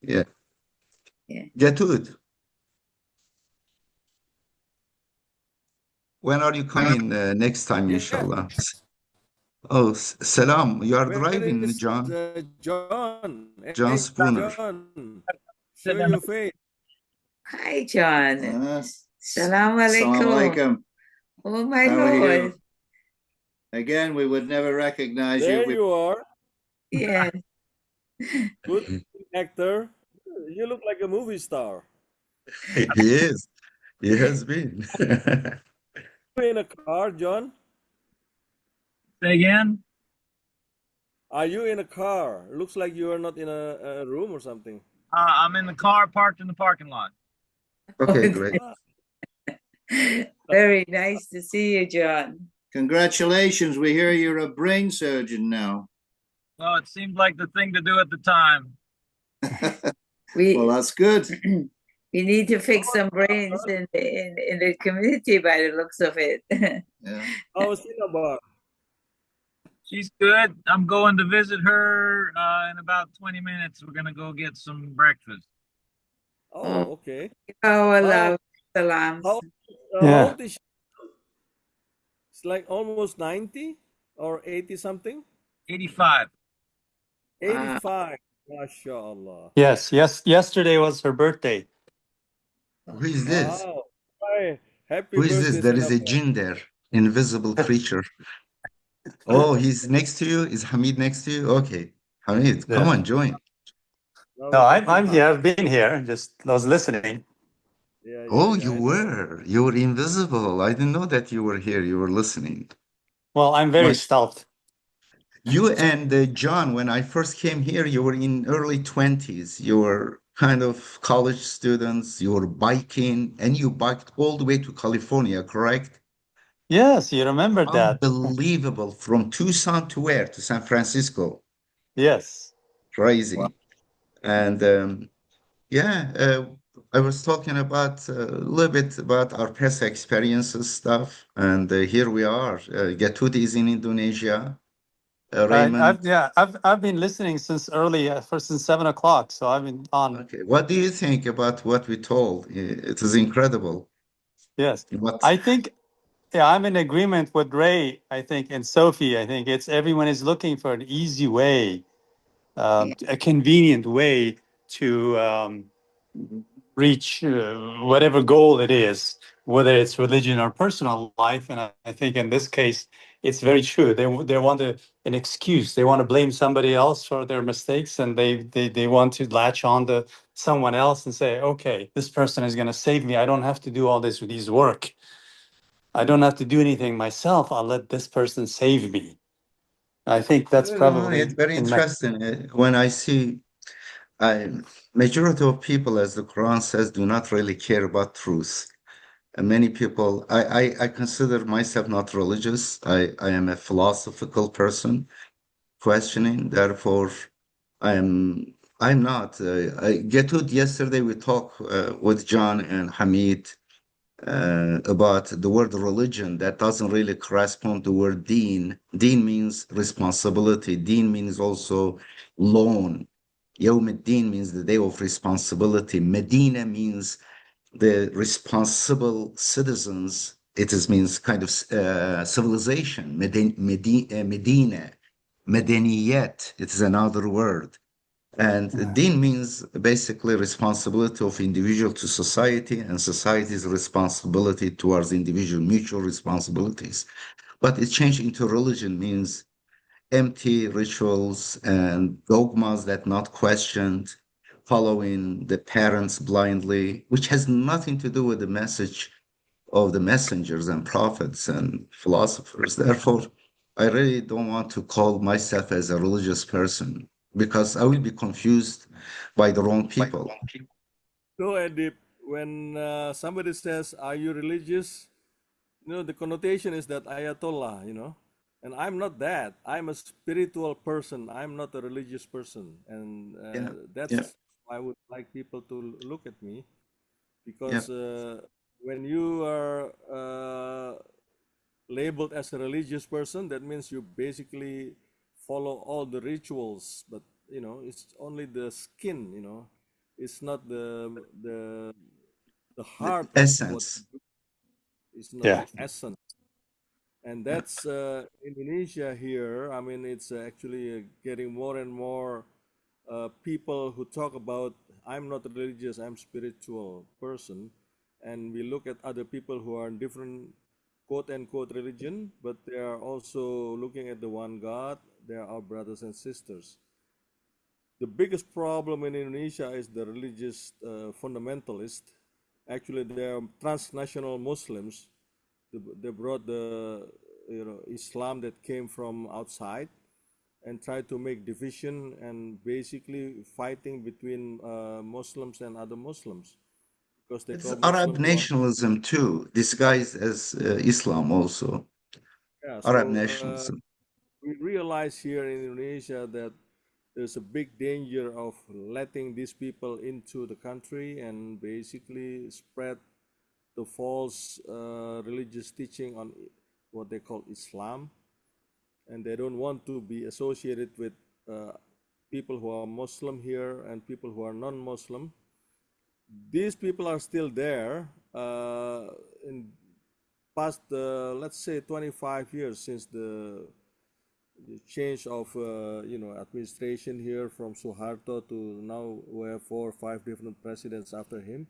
Speaker 1: yeah.
Speaker 3: Yeah.
Speaker 1: Gatud, when are you coming next time,
Speaker 4: Yes.
Speaker 1: inshallah? Oh, salam. You are
Speaker 4: Where
Speaker 1: driving,
Speaker 4: is
Speaker 1: John.
Speaker 4: John?
Speaker 1: John
Speaker 4: Hey,
Speaker 1: Spooner.
Speaker 4: John. Show your face.
Speaker 3: Hi, John. Salam
Speaker 2: Assalamu
Speaker 3: alaikum.
Speaker 2: alaikum.
Speaker 3: Oh, my
Speaker 2: How are you?
Speaker 3: Lord.
Speaker 2: Again, we would never recognize you.
Speaker 4: There you are.
Speaker 3: Yes.
Speaker 4: Good actor. You look like a movie star.
Speaker 1: He is. He has been.
Speaker 4: You in a car, John?
Speaker 6: Say again?
Speaker 4: Are you in a car? Looks like you are not in a room or something.
Speaker 6: I'm in the car parked in the parking lot.
Speaker 1: Okay, great.
Speaker 3: Very nice to see you, John.
Speaker 2: Congratulations. We hear you're a brain surgeon now.
Speaker 6: Well, it seemed like the thing to do at the time.
Speaker 3: We
Speaker 2: Well, that's good.
Speaker 3: we need to fix some brains in the community by the looks of it.
Speaker 2: Yeah.
Speaker 4: How's Cinnabar?
Speaker 6: She's good. I'm going to visit her in about 20 minutes. We're going to go get some breakfast.
Speaker 4: Oh, okay.
Speaker 3: Oh,
Speaker 4: How,
Speaker 3: Allah. Salams.
Speaker 4: how,
Speaker 5: Yeah.
Speaker 4: how old is she? It's like almost 90 or 80 something?
Speaker 6: 85.
Speaker 4: 85. MashaAllah.
Speaker 5: Yes. Yesterday was her birthday.
Speaker 1: Who is this?
Speaker 4: Wow. Hi. Happy
Speaker 1: Who is this?
Speaker 4: birthday,
Speaker 1: There is a
Speaker 4: Cinnabar.
Speaker 1: jinn there, invisible creature. Oh, he's next to you? Is Hamid next to you? Okay. Hamid, come
Speaker 5: Yeah.
Speaker 1: on, join.
Speaker 4: Now
Speaker 5: No,
Speaker 4: we
Speaker 5: I'm
Speaker 4: can
Speaker 5: here. I've been here. Just I was listening.
Speaker 4: Yeah,
Speaker 1: Oh,
Speaker 4: yeah,
Speaker 1: you
Speaker 4: I know.
Speaker 1: were. You were invisible. I didn't know that you were here. You were listening.
Speaker 5: Well, I'm very
Speaker 1: Right.
Speaker 5: stealth.
Speaker 1: You and John, when I first came here, you were in early 20s. You were kind of college students. You were biking, and you biked all the way to California, correct?
Speaker 5: Yes, you remember that.
Speaker 1: Unbelievable. From Tucson to where? To San Francisco.
Speaker 5: Yes.
Speaker 1: Crazy.
Speaker 2: Wow.
Speaker 1: And yeah, I was talking about a little bit about our past experiences stuff, and here we are. Gatud is in Indonesia. Raymond,
Speaker 5: I've been listening since early, since 7 o'clock. So I've been on.
Speaker 1: okay. What do you think about what we told? It is incredible.
Speaker 5: Yes,
Speaker 1: What?
Speaker 5: I think. Yeah, I'm in agreement with Ray. I think and Sophie. I think it's everyone is looking for an easy way, a convenient way to reach whatever goal it is, whether it's religion or personal life. And I think in this case, it's very true. They want an excuse. They want to blame somebody else for their mistakes, and they want to latch on to someone else and say, okay, this person is going to save me. I don't have to do all these work. I don't have to do anything myself. I'll let this person save me. I think that's probably
Speaker 1: It's very
Speaker 5: in my.
Speaker 1: interesting when I see majority of people, as the Quran says, do not really care about truth. And many people, I consider myself not religious. I am a philosophical person questioning. Therefore, I'm not. Gatud, yesterday we talked with John and Hamid about the word religion that doesn't really correspond to the word deen. Deen means responsibility. Deen means also loan. Yawm al-Din means the day of responsibility. Medina means the responsible citizens. It is means kind of civilization. Medina, Medeniyet. It is another word. And deen means basically responsibility of individual to society and society's responsibility towards individual mutual responsibilities. But it changed into religion means empty rituals and dogmas that not questioned, following the parents blindly, which has nothing to do with the message of the messengers and prophets and philosophers. Therefore, I really don't want to call myself as a religious person because I will be confused by the wrong people.
Speaker 4: So, Edip, when somebody says, "Are you religious?" The connotation is that Ayatollah, and I'm not that. I'm a spiritual person. I'm not a religious person, and
Speaker 1: Yeah, yeah,
Speaker 4: that's why I would like people to look at me
Speaker 1: yeah.
Speaker 4: because when you are labeled as a religious person, that means you basically follow all the rituals, but it's only the skin. It's not the
Speaker 1: The
Speaker 4: heart of what you
Speaker 1: essence.
Speaker 4: do. It's not
Speaker 5: Yeah.
Speaker 4: the essence, and that's Indonesia here. I mean, it's actually getting more and more people who talk about I'm not religious, I'm spiritual person, and we look at other people who are in different quote unquote religion, but they are also looking at the one God. They are our brothers and sisters. The biggest problem in Indonesia is the religious fundamentalist. Actually, they are transnational Muslims. They brought the Islam that came from outside and try to make division and basically fighting between Muslims and other Muslims because they
Speaker 1: It's
Speaker 4: call
Speaker 1: Arab
Speaker 4: Muslim one.
Speaker 1: nationalism too, disguised as Islam also.
Speaker 4: Yeah,
Speaker 1: Arab
Speaker 4: so
Speaker 1: nationalism.
Speaker 4: we realize here in Indonesia that there's a big danger of letting these people into the country and basically spread the false religious teaching on what they call Islam, and they don't want to be associated with uh, people who are Muslim here and people who are non-Muslim. These people are still there in past, let's say, 25 years since the change of administration here from Suharto to now we have 4 or 5 different presidents after him.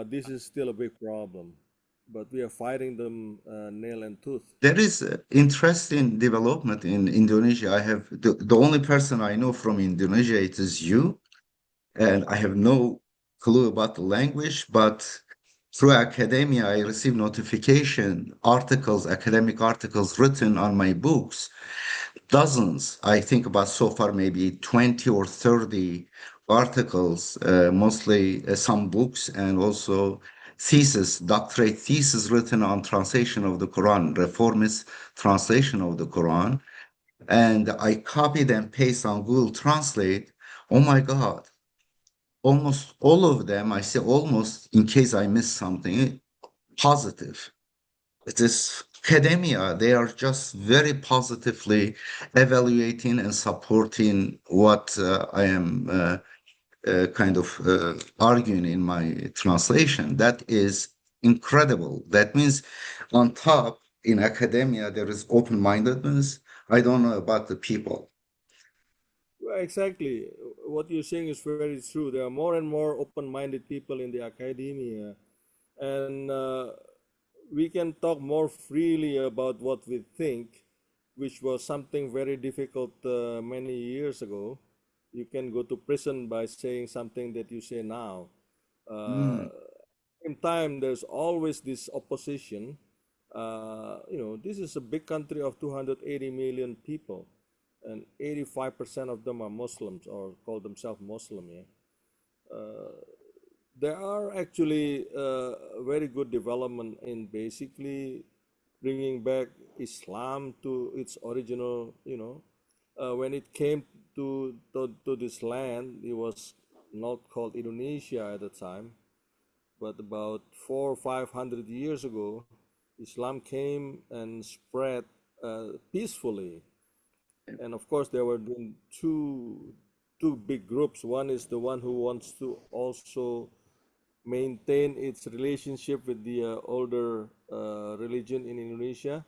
Speaker 4: This is still a big problem, but we are fighting them nail and tooth.
Speaker 1: There is interesting development in Indonesia. I have the only person I know from Indonesia, it is you, and I have no clue about the language, but through academia, I receive notification articles, academic articles written on my books, dozens, I think about so far maybe 20 or 30 articles, mostly some books and also thesis, doctorate thesis written on translation of the Quran, reformist translation of the Quran. And I copied and paste on Google Translate. Oh my God, almost all of them, I say almost in case I missed something, positive. It is academia. They are just very positively evaluating and supporting what I am kind of arguing in my translation. That is incredible. That means on top in academia, there is open-mindedness. I don't know about the people.
Speaker 4: Well, exactly. What you're saying is very true. There are more and more open-minded people in the academia, and we can talk more freely about what we think, which was something very difficult many years ago. You can go to prison by saying something that you say now.
Speaker 1: Mm.
Speaker 4: In time, there's always this opposition. This is a big country of 280 million people, and 85% of them are Muslims or call themselves Muslim. Yeah, there are actually very good development in basically bringing back Islam to its original, when it came to this land, it was not called Indonesia at the time, but about 400 or 500 years ago, Islam came and spread peacefully. And of course, there were then two big groups. One is the one who wants to also maintain its relationship with the older religion in Indonesia,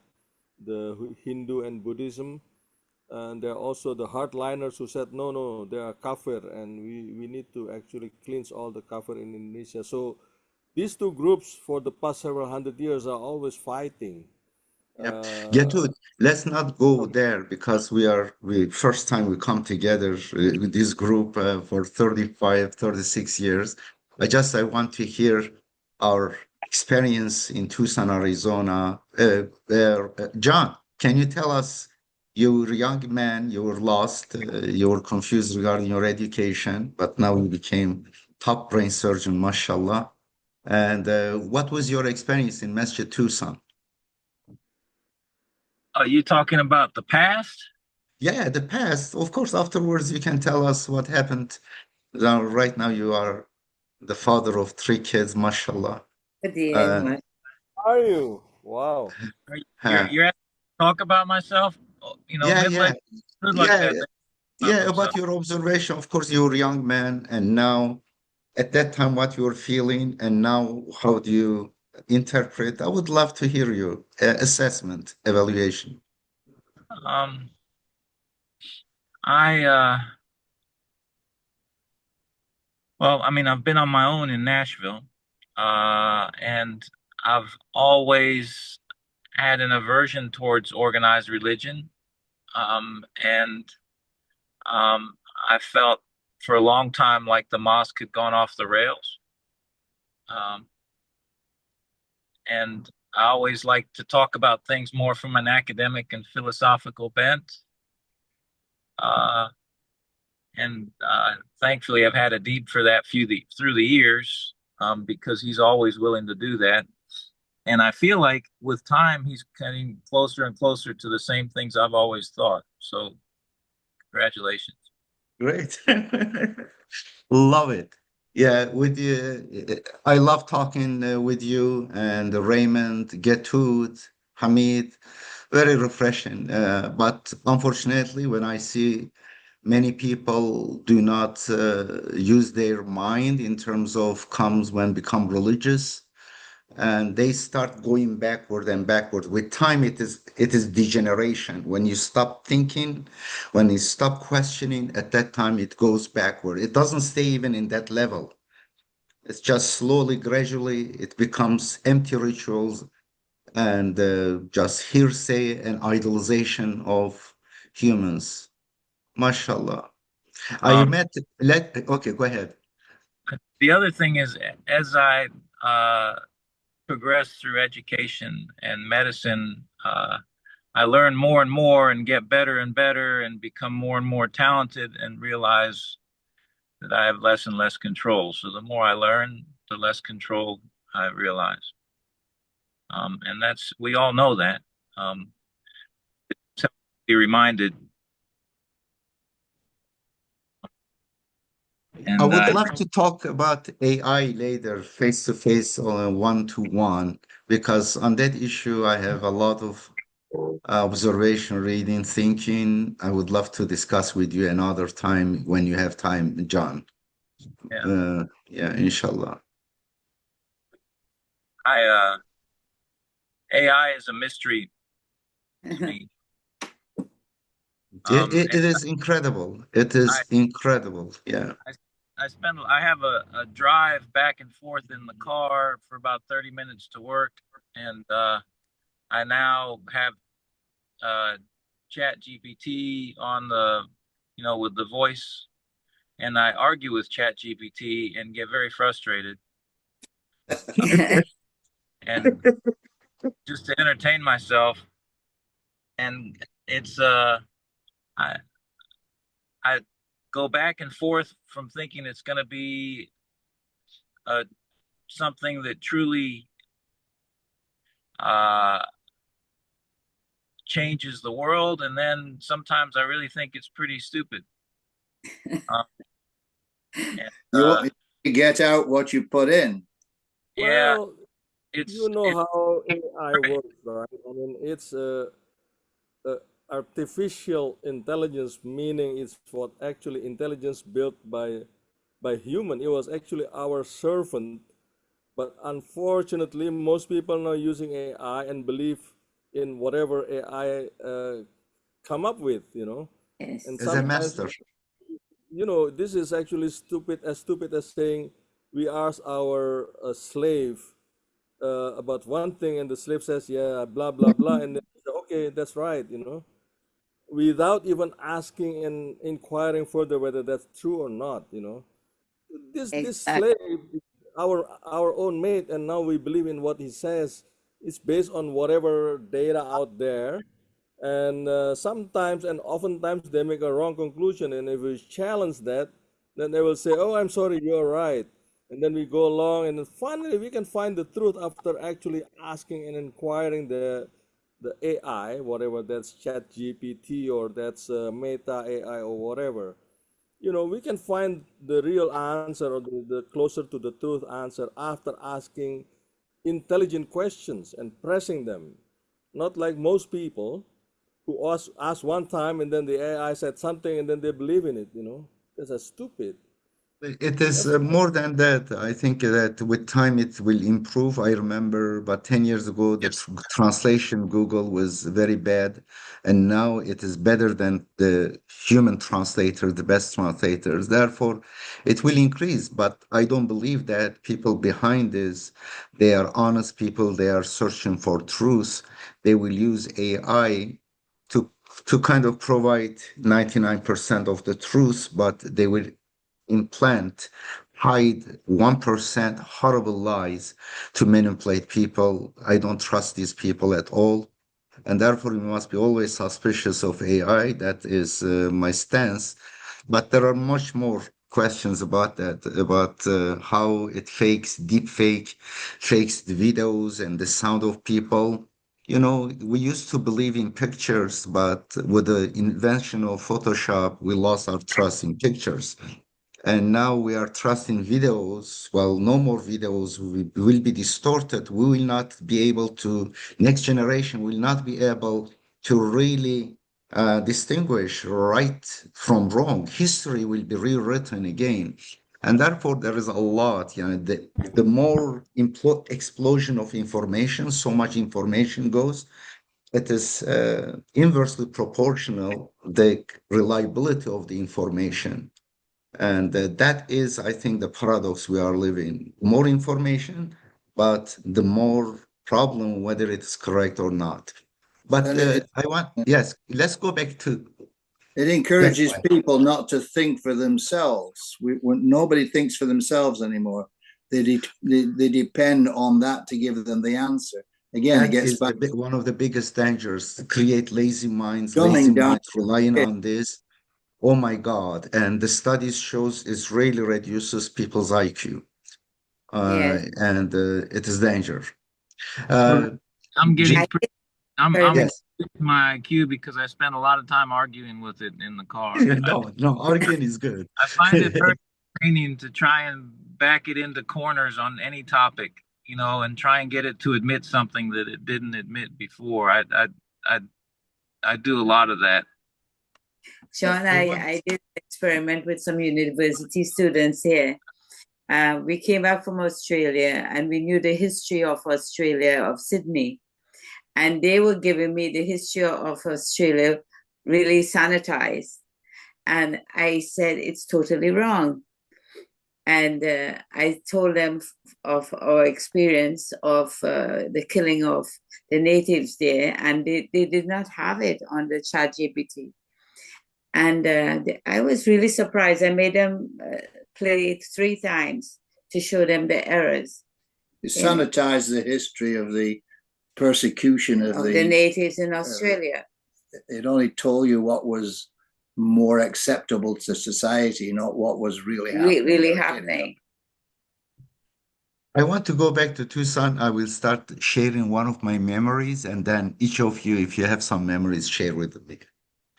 Speaker 4: the Hindu and Buddhism. And there are also the hardliners who said, no, no, they are kafir, and we need to actually cleanse all the kafir in Indonesia. So these two groups for the past several hundred years are always fighting.
Speaker 1: Yep.
Speaker 4: Uh,
Speaker 1: Gatud, let's not go there because we first time we come together with this group for 35, 36 years. I want to hear our experience in Tucson, Arizona. John, can you tell us, you were a young man, you were lost, you were confused regarding your education, but now you became top brain surgeon, mashallah. And what was your experience in Masjid Tucson?
Speaker 6: Are you talking about the past?
Speaker 1: Yeah, the past. Of course, afterwards you can tell us what happened. Now, right now you are the father of three kids, mashallah.
Speaker 3: At the end,
Speaker 1: Uh,
Speaker 4: are you? Wow.
Speaker 6: You're
Speaker 1: huh.
Speaker 6: you're asking me to talk about myself? You know,
Speaker 1: Yeah, yeah,
Speaker 6: Midland, good like
Speaker 1: yeah,
Speaker 6: that. They talk about
Speaker 1: yeah. About
Speaker 6: themselves.
Speaker 1: your observation, of course, you were a young man, and now at that time, what you were feeling, and now how do you interpret? I would love to hear your assessment, evaluation.
Speaker 6: Um, I well, I mean, I've been on my own in Nashville, and I've always had an aversion towards organized religion. And I felt for a long time like the mosque had gone off the rails. Um, and I always like to talk about things more from an academic and philosophical bent. Uh, and thankfully, I've had a need for that through the years, because he's always willing to do that. And I feel like with time, he's getting closer and closer to the same things I've always thought. So, congratulations.
Speaker 1: Great. Love it. Yeah, with you, I love talking with you and Raymond, Gatud, Hamid. Very refreshing. But unfortunately, when I see many people do not use their mind in terms of comes when become religious, and they start going backward and backward. With time, it is degeneration. When you stop thinking, when you stop questioning, at that time it goes backward. It doesn't stay even in that level. It's just slowly, gradually, it becomes empty rituals and just hearsay and idolization of humans. Mashallah. I
Speaker 6: Um,
Speaker 1: met, okay, go ahead.
Speaker 6: the other thing is, as I uh, progress through education and medicine, I learn more and more and get better and better and become more and more talented and realize that I have less and less control. So the more I learn, the less control I realize. And we all know that. So be reminded.
Speaker 1: I
Speaker 6: And
Speaker 1: would love to talk about AI later, face to face or one to one, because on that issue, I have a lot of observation, reading, thinking. I would love to discuss with you another time when you have time, John.
Speaker 6: yeah,
Speaker 1: Yeah, inshallah.
Speaker 6: I AI is a mystery to me.
Speaker 1: It is incredible. It
Speaker 6: I,
Speaker 1: is incredible. Yeah.
Speaker 6: I I have a drive back and forth in the car for about 30 minutes to work, and I now have uh, Chat GPT on with the voice, and I argue with Chat GPT and get very frustrated. And just to entertain myself, and it's I I go back and forth from thinking it's going to be uh something that truly uh changes the world, and then sometimes I really think it's pretty stupid. And,
Speaker 2: You get out what you put in.
Speaker 6: yeah,
Speaker 4: Well,
Speaker 6: it's
Speaker 4: you know how AI works, right? I mean, it's artificial intelligence, meaning it's what actually intelligence built by human. It was actually our servant, but unfortunately, most people now using AI and believe in whatever AI come up with, you know.
Speaker 3: Yes.
Speaker 4: And
Speaker 1: As a
Speaker 4: sometimes,
Speaker 1: master.
Speaker 4: you know, this is actually stupid as saying we ask our slave about one thing, and the slave says, "Yeah, blah blah blah," and then say, okay, that's right, you know, without even asking and inquiring further whether that's true or not, you know. This
Speaker 3: Exactly.
Speaker 4: slave is our own mate, and now we believe in what he says. It's based on whatever data out there, and sometimes and oftentimes they make a wrong conclusion, and if we challenge that, then they will say, oh, I'm sorry, you're right, and then we go along, and then finally we can find the truth after actually asking and inquiring the AI, whatever that's Chat GPT or that's Meta AI or whatever. You know, we can find the real answer or the closer to the truth answer after asking intelligent questions and pressing them, not like most people who ask one time and then the AI said something and then they believe in it, you know. That's a stupid.
Speaker 1: It is
Speaker 4: That's
Speaker 1: more than that. I think that with time it will improve. I remember about 10 years ago, the translation Google was very bad, and now it is better than the human translator, the best translators. Therefore, it will increase. But I don't believe that people behind this, they are honest people. They are searching for truth. They will use AI to to kind of provide 99% of the truth, but they will implant, hide 1% horrible lies to manipulate people. I don't trust these people at all. And therefore, we must be always suspicious of AI. That is my stance. But there are much more questions about that, about how it deep fakes the videos and the sound of people. You know, we used to believe in pictures, but with the invention of Photoshop, we lost our trust in pictures. And now we are trusting videos. Well, no more videos will be distorted. We will not be able to, next generation will not be able to really distinguish right from wrong. History will be rewritten again. And therefore, there is a lot, you know, the more explosion of information, so much information goes, it is inversely proportional, the reliability of the information. And that is, I think, the paradox we are living. More information, but the more problem, whether it is correct or not. But
Speaker 2: And it,
Speaker 1: I want, yes, let's go back to,
Speaker 2: it
Speaker 1: yes,
Speaker 2: encourages
Speaker 1: Mike.
Speaker 2: people not to think for themselves. Nobody thinks for themselves anymore. They depend on that to give them the answer. Again, it
Speaker 1: That
Speaker 2: gets
Speaker 1: is
Speaker 2: back to
Speaker 1: one of the biggest dangers, to create lazy
Speaker 2: dumbing down.
Speaker 1: minds relying on this. Oh my God. And the studies shows it really reduces people's IQ.
Speaker 3: Yes.
Speaker 1: And it is danger.
Speaker 6: well,
Speaker 1: Uh,
Speaker 6: I'm
Speaker 1: G-
Speaker 6: getting
Speaker 3: I
Speaker 6: pretty,
Speaker 3: did
Speaker 6: I'm
Speaker 3: experiment.
Speaker 1: yes.
Speaker 6: my IQ because I spent a lot of time arguing with it in the car.
Speaker 1: No, no, arguing is good.
Speaker 6: I find it very training to try and back it into corners on any topic, you know, and try and get it to admit something that it didn't admit before. I, I do a lot of that.
Speaker 3: Sean,
Speaker 1: I want,
Speaker 3: I did an experiment with some university students here. We came back from Australia and we knew the history of Australia, of Sydney. And they were giving me the history of Australia really sanitized. And I said, it's totally wrong. And I told them of our experience of the killing of the natives there, and they did not have it on the chat GPT. And I was really surprised. I made them play it 3 times to show them the errors.
Speaker 2: It sanitized the history of the persecution of
Speaker 3: the natives in Australia.
Speaker 2: It only told you what was more acceptable to society, not what was really happening.
Speaker 3: Really happening.
Speaker 1: I want to go back to Tucson. I will start sharing one of my memories, and then each of you, if you have some memories, share with me.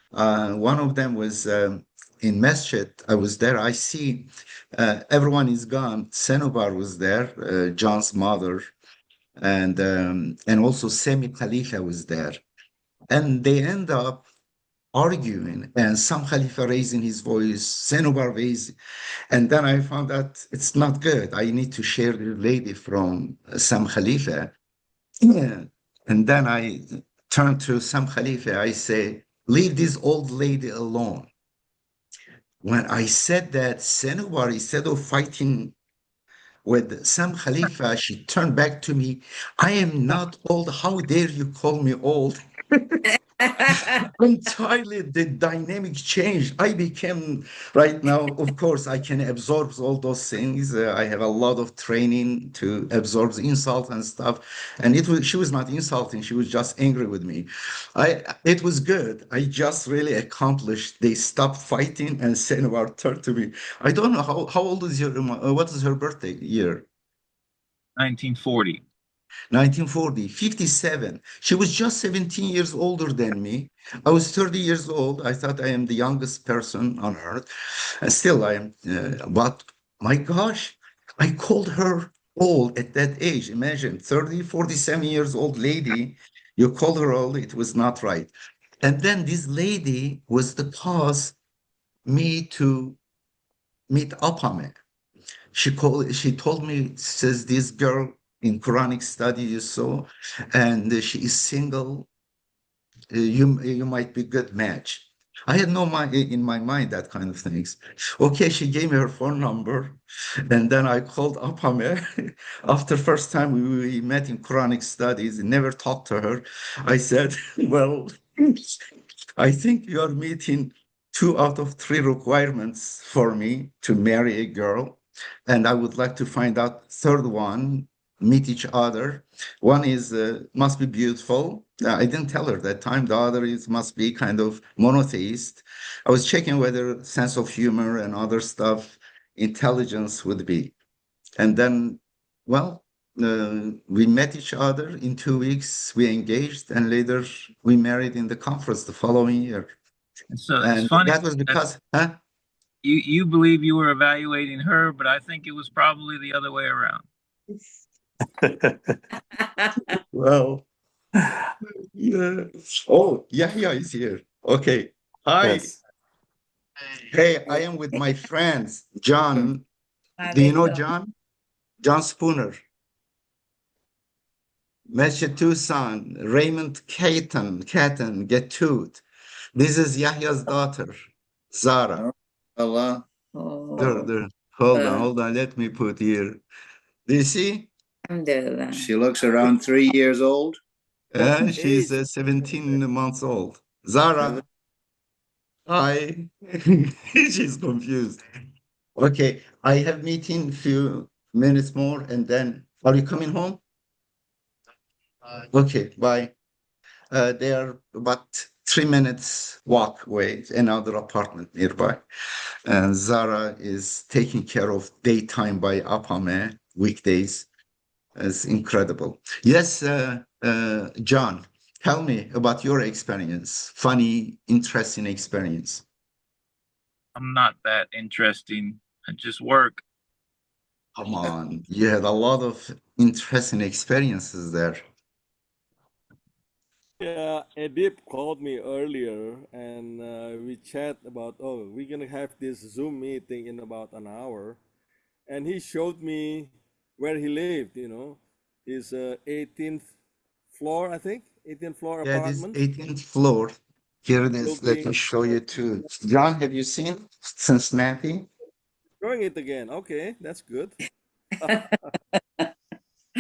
Speaker 1: One of them was in Masjid. I was there. I see everyone is gone. Senobar was there, John's mother, and also Semi Khalifa was there. And they end up arguing, and some Khalifa raising his voice, Senobar raising. And then I found that it's not good. I need to share the lady from Sam Khalifa. Yeah. And then I turn to Sam Khalifa. I say, leave this old lady alone. When I said that, Senowar, instead of fighting with Sam Khalifa, she turned back to me. I am not old. How dare you call me old? Entirely the dynamic changed. I became right now, of course, I can absorb all those things. I have a lot of training to absorb the insult and stuff. And she was not insulting, she was just angry with me. It was good. I just really accomplished. They stopped fighting and Senwar turned to me. I don't know how old is what is her birthday year?
Speaker 6: 1940.
Speaker 1: 1940, 57. She was just 17 years older than me. I was 30 years old. I thought I am the youngest person on earth. And still I am. But my gosh, I called her old at that age. Imagine 30, 47 years old lady. You call her old. It was not right. And then this lady was the cause me to meet Apame. She told me, says this girl in Quranic study you saw, and she is single. You might be good match. I had no mind in my mind that kind of things. Okay, she gave me her phone number, and then I called Apame. After first time we met in Quranic studies, never talked to her. I said, well, I think you are meeting 2 out of 3 requirements for me to marry a girl. And I would like to find out third one, meet each other. One is must be beautiful. I didn't tell her that time. The other is must be kind of monotheist. I was checking whether sense of humor and other stuff, intelligence would be. And then, well, we met each other in 2 weeks. We engaged, and later we married in the conference the following year.
Speaker 6: So it's
Speaker 1: And
Speaker 6: funny
Speaker 1: that was
Speaker 6: that
Speaker 1: because, huh?
Speaker 6: you believe you were evaluating her, but I think it was probably the other way around.
Speaker 1: Well, yeah. Oh, Yahya is here. Okay. Hi.
Speaker 5: Yes.
Speaker 1: Hey, I am with my friends, John. Do you know John? John Spooner. Masjid Tucson, Raymond Catton, Gatud. This is Yahya's daughter, Zara.
Speaker 2: Allah.
Speaker 1: There. Hold on. Let me put here. Do you see?
Speaker 3: Alhamdulillah.
Speaker 2: She looks around 3 years old.
Speaker 1: And she's
Speaker 4: Age.
Speaker 1: 17 months old. Zara, hi. She's confused. Okay, I have meeting few minutes more, and then are you coming home? Okay, bye. They are about 3 minutes walk away, another apartment nearby. And Zara is taking care of daytime by Apame, weekdays. It's incredible. Yes, John, tell me about your experience, funny, interesting experience.
Speaker 6: I'm not that interesting. I just work.
Speaker 1: Come on, you had a lot of interesting experiences there.
Speaker 4: Yeah, Edip called me earlier and we chat about, oh, we're gonna have this Zoom meeting in about an hour. And he showed me where he lived, his 18th floor, I think, 18th floor
Speaker 1: Yeah, this
Speaker 4: apartment.
Speaker 1: 18th floor. Here it is. Let me
Speaker 4: Looking,
Speaker 1: show you too. John, have you seen Cincinnati?
Speaker 4: showing it again. Okay, that's good.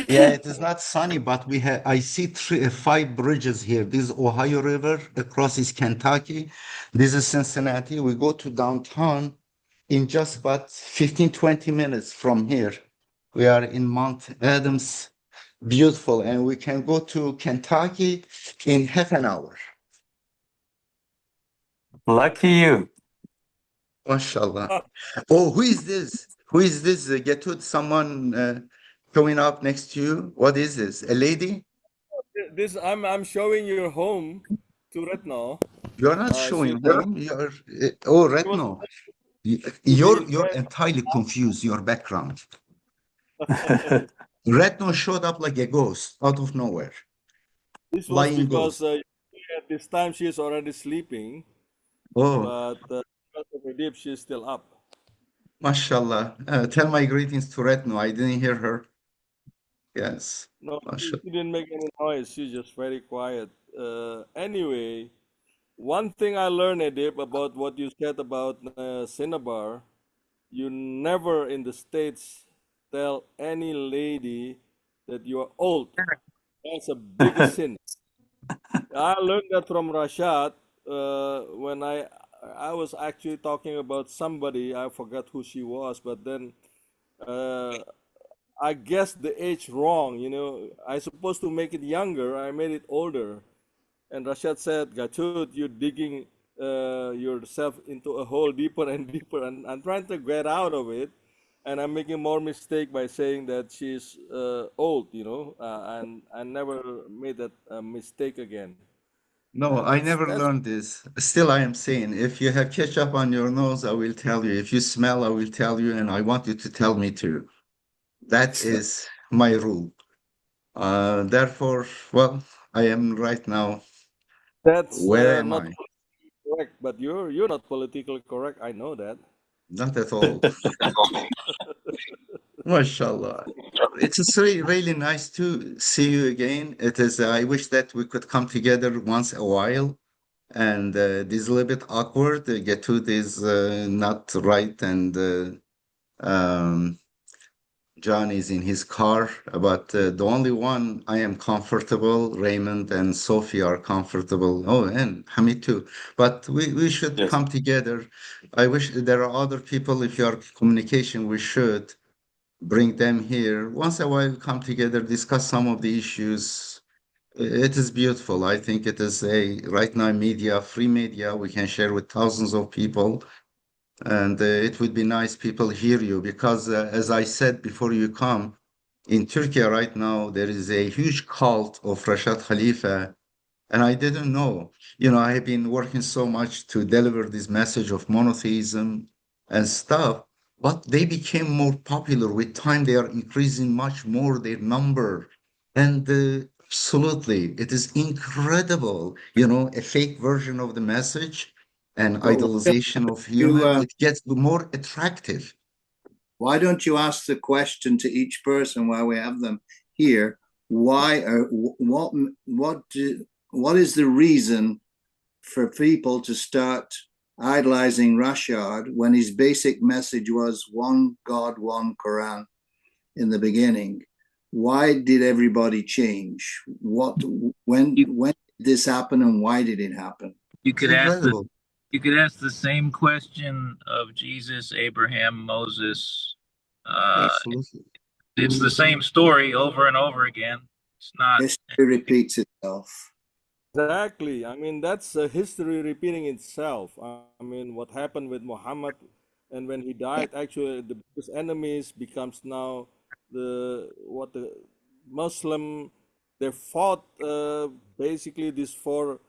Speaker 1: Yeah, it is not sunny, but I see 5 bridges here. This is Ohio River, across is Kentucky. This is Cincinnati. We go to downtown in just about 15, 20 minutes from here. We are in Mount Adams, beautiful, and we can go to Kentucky in half an hour.
Speaker 5: Lucky you.
Speaker 1: MashaAllah. Oh, who is this? Who is this? Gatud, someone showing up next to you. What is this? A lady?
Speaker 4: This I'm showing your home to Retno.
Speaker 1: You're not
Speaker 4: She
Speaker 1: showing home. You're oh,
Speaker 4: she was
Speaker 1: Retno.
Speaker 4: to be
Speaker 1: You're
Speaker 4: impressed.
Speaker 1: entirely confused. Your background. Retno showed up like a ghost out of nowhere.
Speaker 4: This was
Speaker 1: Flying
Speaker 4: because
Speaker 1: ghost.
Speaker 4: at this time she is already sleeping,
Speaker 1: Oh,
Speaker 4: but because of Edip, she is still up.
Speaker 1: mashallah. Tell my greetings to Retno. I didn't hear her. Yes.
Speaker 4: No,
Speaker 1: Mashallah.
Speaker 4: she didn't make any noise. She's just very quiet. Anyway, one thing I learned, Edip, about what you said about Cinnabar, you never in the States tell any lady that you are old. That's the biggest sin. I learned that from Rashad when I was actually talking about somebody. I forgot who she was, but then uh, I guessed the age wrong. You know, I supposed to make it younger. I made it older. And Rashad said, "Gatud, you're digging yourself into a hole deeper and deeper." And I'm trying to get out of it, and I'm making more mistake by saying that she's old. You know, and I never made that mistake again.
Speaker 1: No, I never
Speaker 4: That's
Speaker 1: learned this. Still, I am saying if you have ketchup on your nose, I will tell you. If you smell, I will tell you, and I want you to tell me too. That is my rule. Therefore, well, I am right now.
Speaker 4: that's
Speaker 1: Where am
Speaker 4: not
Speaker 1: I?
Speaker 4: correct. But you're not politically correct. I know that.
Speaker 1: Not at all. MashaAllah. It's really nice to see you again. It is, I wish that we could come together once a while. And this is a little bit awkward. Gatud is not right, and John is in his car. But the only one I am comfortable, Raymond and Sophie are comfortable. Oh, and Hamid too. But we should
Speaker 5: Yes.
Speaker 1: come together. I wish there are other people. If you are communication, we should bring them here once a while, come together, discuss some of the issues. It is beautiful. I think it is a right now media, free media. We can share with thousands of people, and it would be nice people hear you because, as I said before you come, in Turkey right now there is a huge cult of Rashad Khalifa, and I didn't know. You know, I have been working so much to deliver this message of monotheism and stuff, but they became more popular with time. They are increasing much more their number. And absolutely, it is incredible. You know, a fake version of the message and
Speaker 2: Well,
Speaker 1: idolization of
Speaker 2: you,
Speaker 1: human, it gets more attractive.
Speaker 2: why don't you ask the question to each person while we have them here? Why or what is the reason for people to start idolizing Rashad when his basic message was one God, one Quran in the beginning? Why did everybody change? When
Speaker 6: You
Speaker 2: did this happen and why did it happen?
Speaker 6: you
Speaker 1: It's
Speaker 6: could ask the
Speaker 1: incredible.
Speaker 6: you could ask the same question of Jesus, Abraham, Moses. Uh,
Speaker 1: Absolutely.
Speaker 6: it's the same story over and over again. It's not.
Speaker 2: History repeats itself.
Speaker 4: Exactly. I mean, that's history repeating itself. I mean, what happened with Muhammad, and when he died, actually, the biggest enemies becomes now the Muslim. They fought basically these four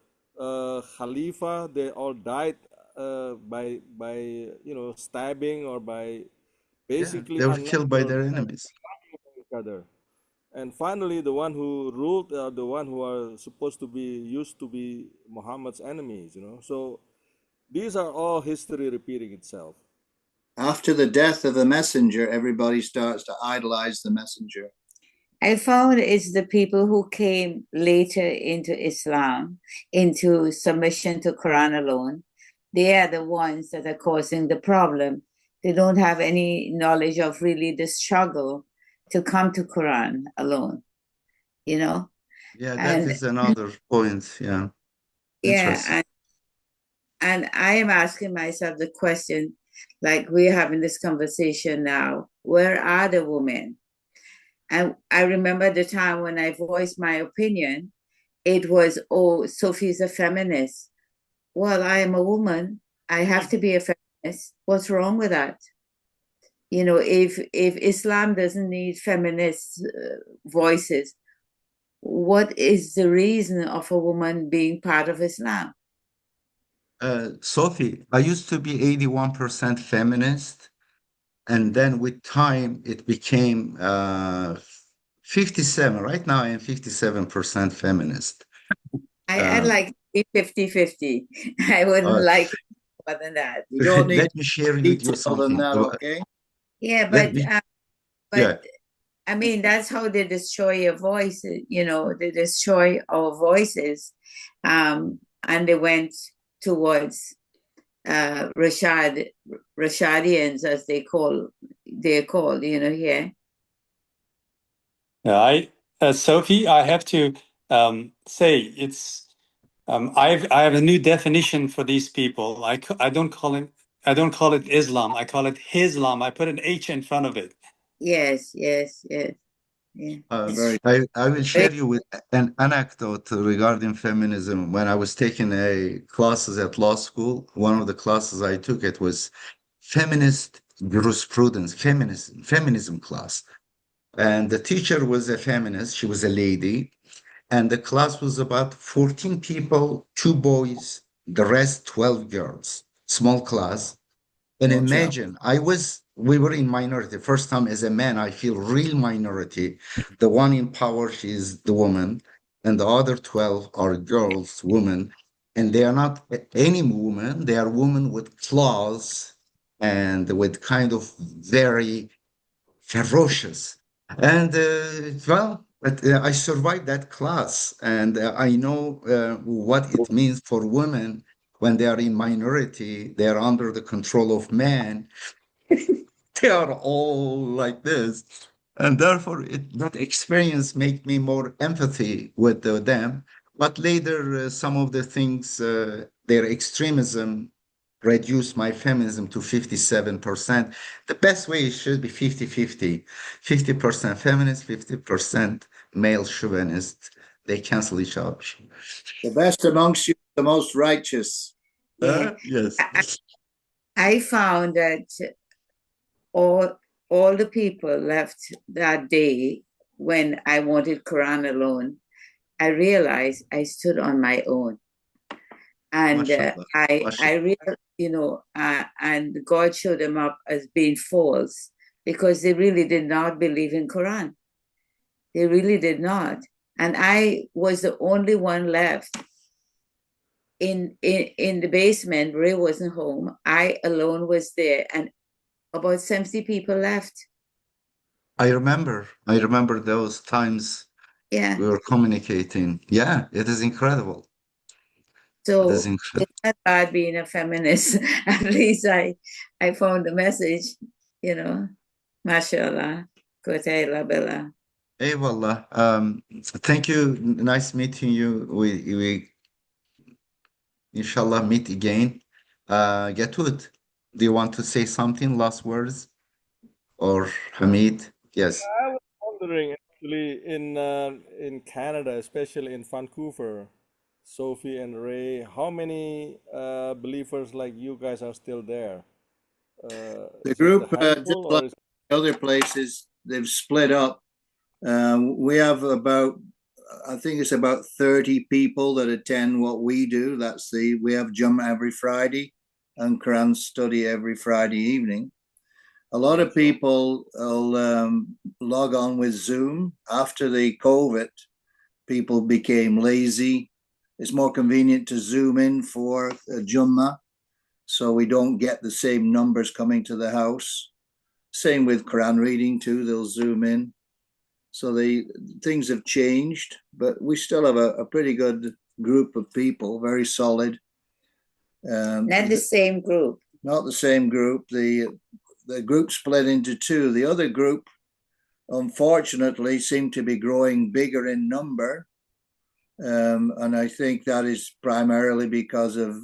Speaker 4: Khalifa. They all died by stabbing or by
Speaker 1: Yeah,
Speaker 4: basically
Speaker 1: they were killed by
Speaker 4: unnatural
Speaker 1: their enemies.
Speaker 4: each other. And finally, the one who ruled are the one who are supposed to be used to be Muhammad's enemies, you know. So these are all history repeating itself.
Speaker 2: After the death of the messenger, everybody starts to idolize the messenger.
Speaker 3: I found it's the people who came later into Islam, into submission to Quran alone. They are the ones that are causing the problem. They don't have any knowledge of really the struggle to come to Quran alone, you know?
Speaker 1: Yeah, that
Speaker 3: And
Speaker 1: is another point. Yeah,
Speaker 3: yeah,
Speaker 1: interesting.
Speaker 3: and I am asking myself the question, like we're having this conversation now, where are the women? And I remember the time when I voiced my opinion, it was, oh, Sophie's a feminist. Well, I am a woman. I have to be a feminist. What's wrong with that? You know, if Islam doesn't need feminist voices, what is the reason of a woman being part of Islam?
Speaker 1: Sophie, I used to be 81% feminist, and then with time it became 57. Right now I am 57% feminist.
Speaker 3: I'd like to be 50-50. I wouldn't
Speaker 1: Uh,
Speaker 3: like more than that.
Speaker 2: You don't need
Speaker 1: let me share with you
Speaker 2: detail than
Speaker 1: something.
Speaker 2: that, okay?
Speaker 3: Yeah,
Speaker 1: Let me, yeah.
Speaker 3: but I mean, that's how they destroy your voice. You know, they destroy our voices, and they went towards Rashadians, as they're called. You know, here.
Speaker 5: Yeah, Sophie, I have to say it's I have a new definition for these people. I don't call it Islam. I call it Hislam. I put an H in front of it.
Speaker 3: Yes. Yeah.
Speaker 2: Very
Speaker 1: I will share you with an anecdote regarding feminism. When I was taking classes at law school, one of the classes I took, it was feminist jurisprudence, feminism class. And the teacher was a feminist. She was a lady. And the class was about 14 people, two boys, the rest 12 girls, small class. And
Speaker 2: watch out.
Speaker 1: imagine, we were in minority. First time as a man, I feel real minority. The one in power, she's the woman, and the other 12 are girls, women, and they are not any woman. They are women with claws and with kind of very ferocious. And well, but I survived that class, and I know what it means for women when they are in minority. They are under the control of men. They are all like this, and therefore that experience made me more empathy with them. But later, some of the things, their extremism reduced my feminism to 57%. The best way should be 50-50. 50% feminist, 50% male chauvinist. They cancel each other.
Speaker 2: The best amongst you, the most righteous.
Speaker 3: Yeah.
Speaker 1: Yes.
Speaker 3: I found that all the people left that day when I wanted Quran alone. I realized I stood on my own, and I realized, you know, and God showed them up as being false because they really did not believe in Quran. They really did not, and I was the only one left in the basement. Ray wasn't home. I alone was there, and about 70 people left.
Speaker 1: I remember those times
Speaker 3: Yeah.
Speaker 1: we were communicating. Yeah, it is incredible. It is
Speaker 3: So
Speaker 1: incredible.
Speaker 3: it's not bad being a feminist. At least I found the message, you know. Mashallah. Kotay Bella.
Speaker 1: Eyvallah. Thank you. Nice meeting you. We inshallah meet again. Gatud, do you want to say something, last words? Or Hamid? Yes.
Speaker 4: I was wondering actually in Canada, especially in Vancouver, Sophie and Ray, how many believers like you guys are still there?
Speaker 2: The
Speaker 4: Is it a
Speaker 2: group, just
Speaker 4: handful or
Speaker 2: like
Speaker 4: is
Speaker 2: other places, they've split up. We have about, I think it's about 30 people that attend what we do. We have Jummah every Friday and Quran study every Friday evening. A lot of people will log on with Zoom. After the COVID, people became lazy. It's more convenient to Zoom in for Jummah, so we don't get the same numbers coming to the house. Same with Quran reading too, they'll Zoom in. So things have changed, but we still have a pretty good group of people, very solid.
Speaker 3: Not the same group.
Speaker 2: Not the same group. The group split into two. The other group, unfortunately, seemed to be growing bigger in number. And I think that is primarily because of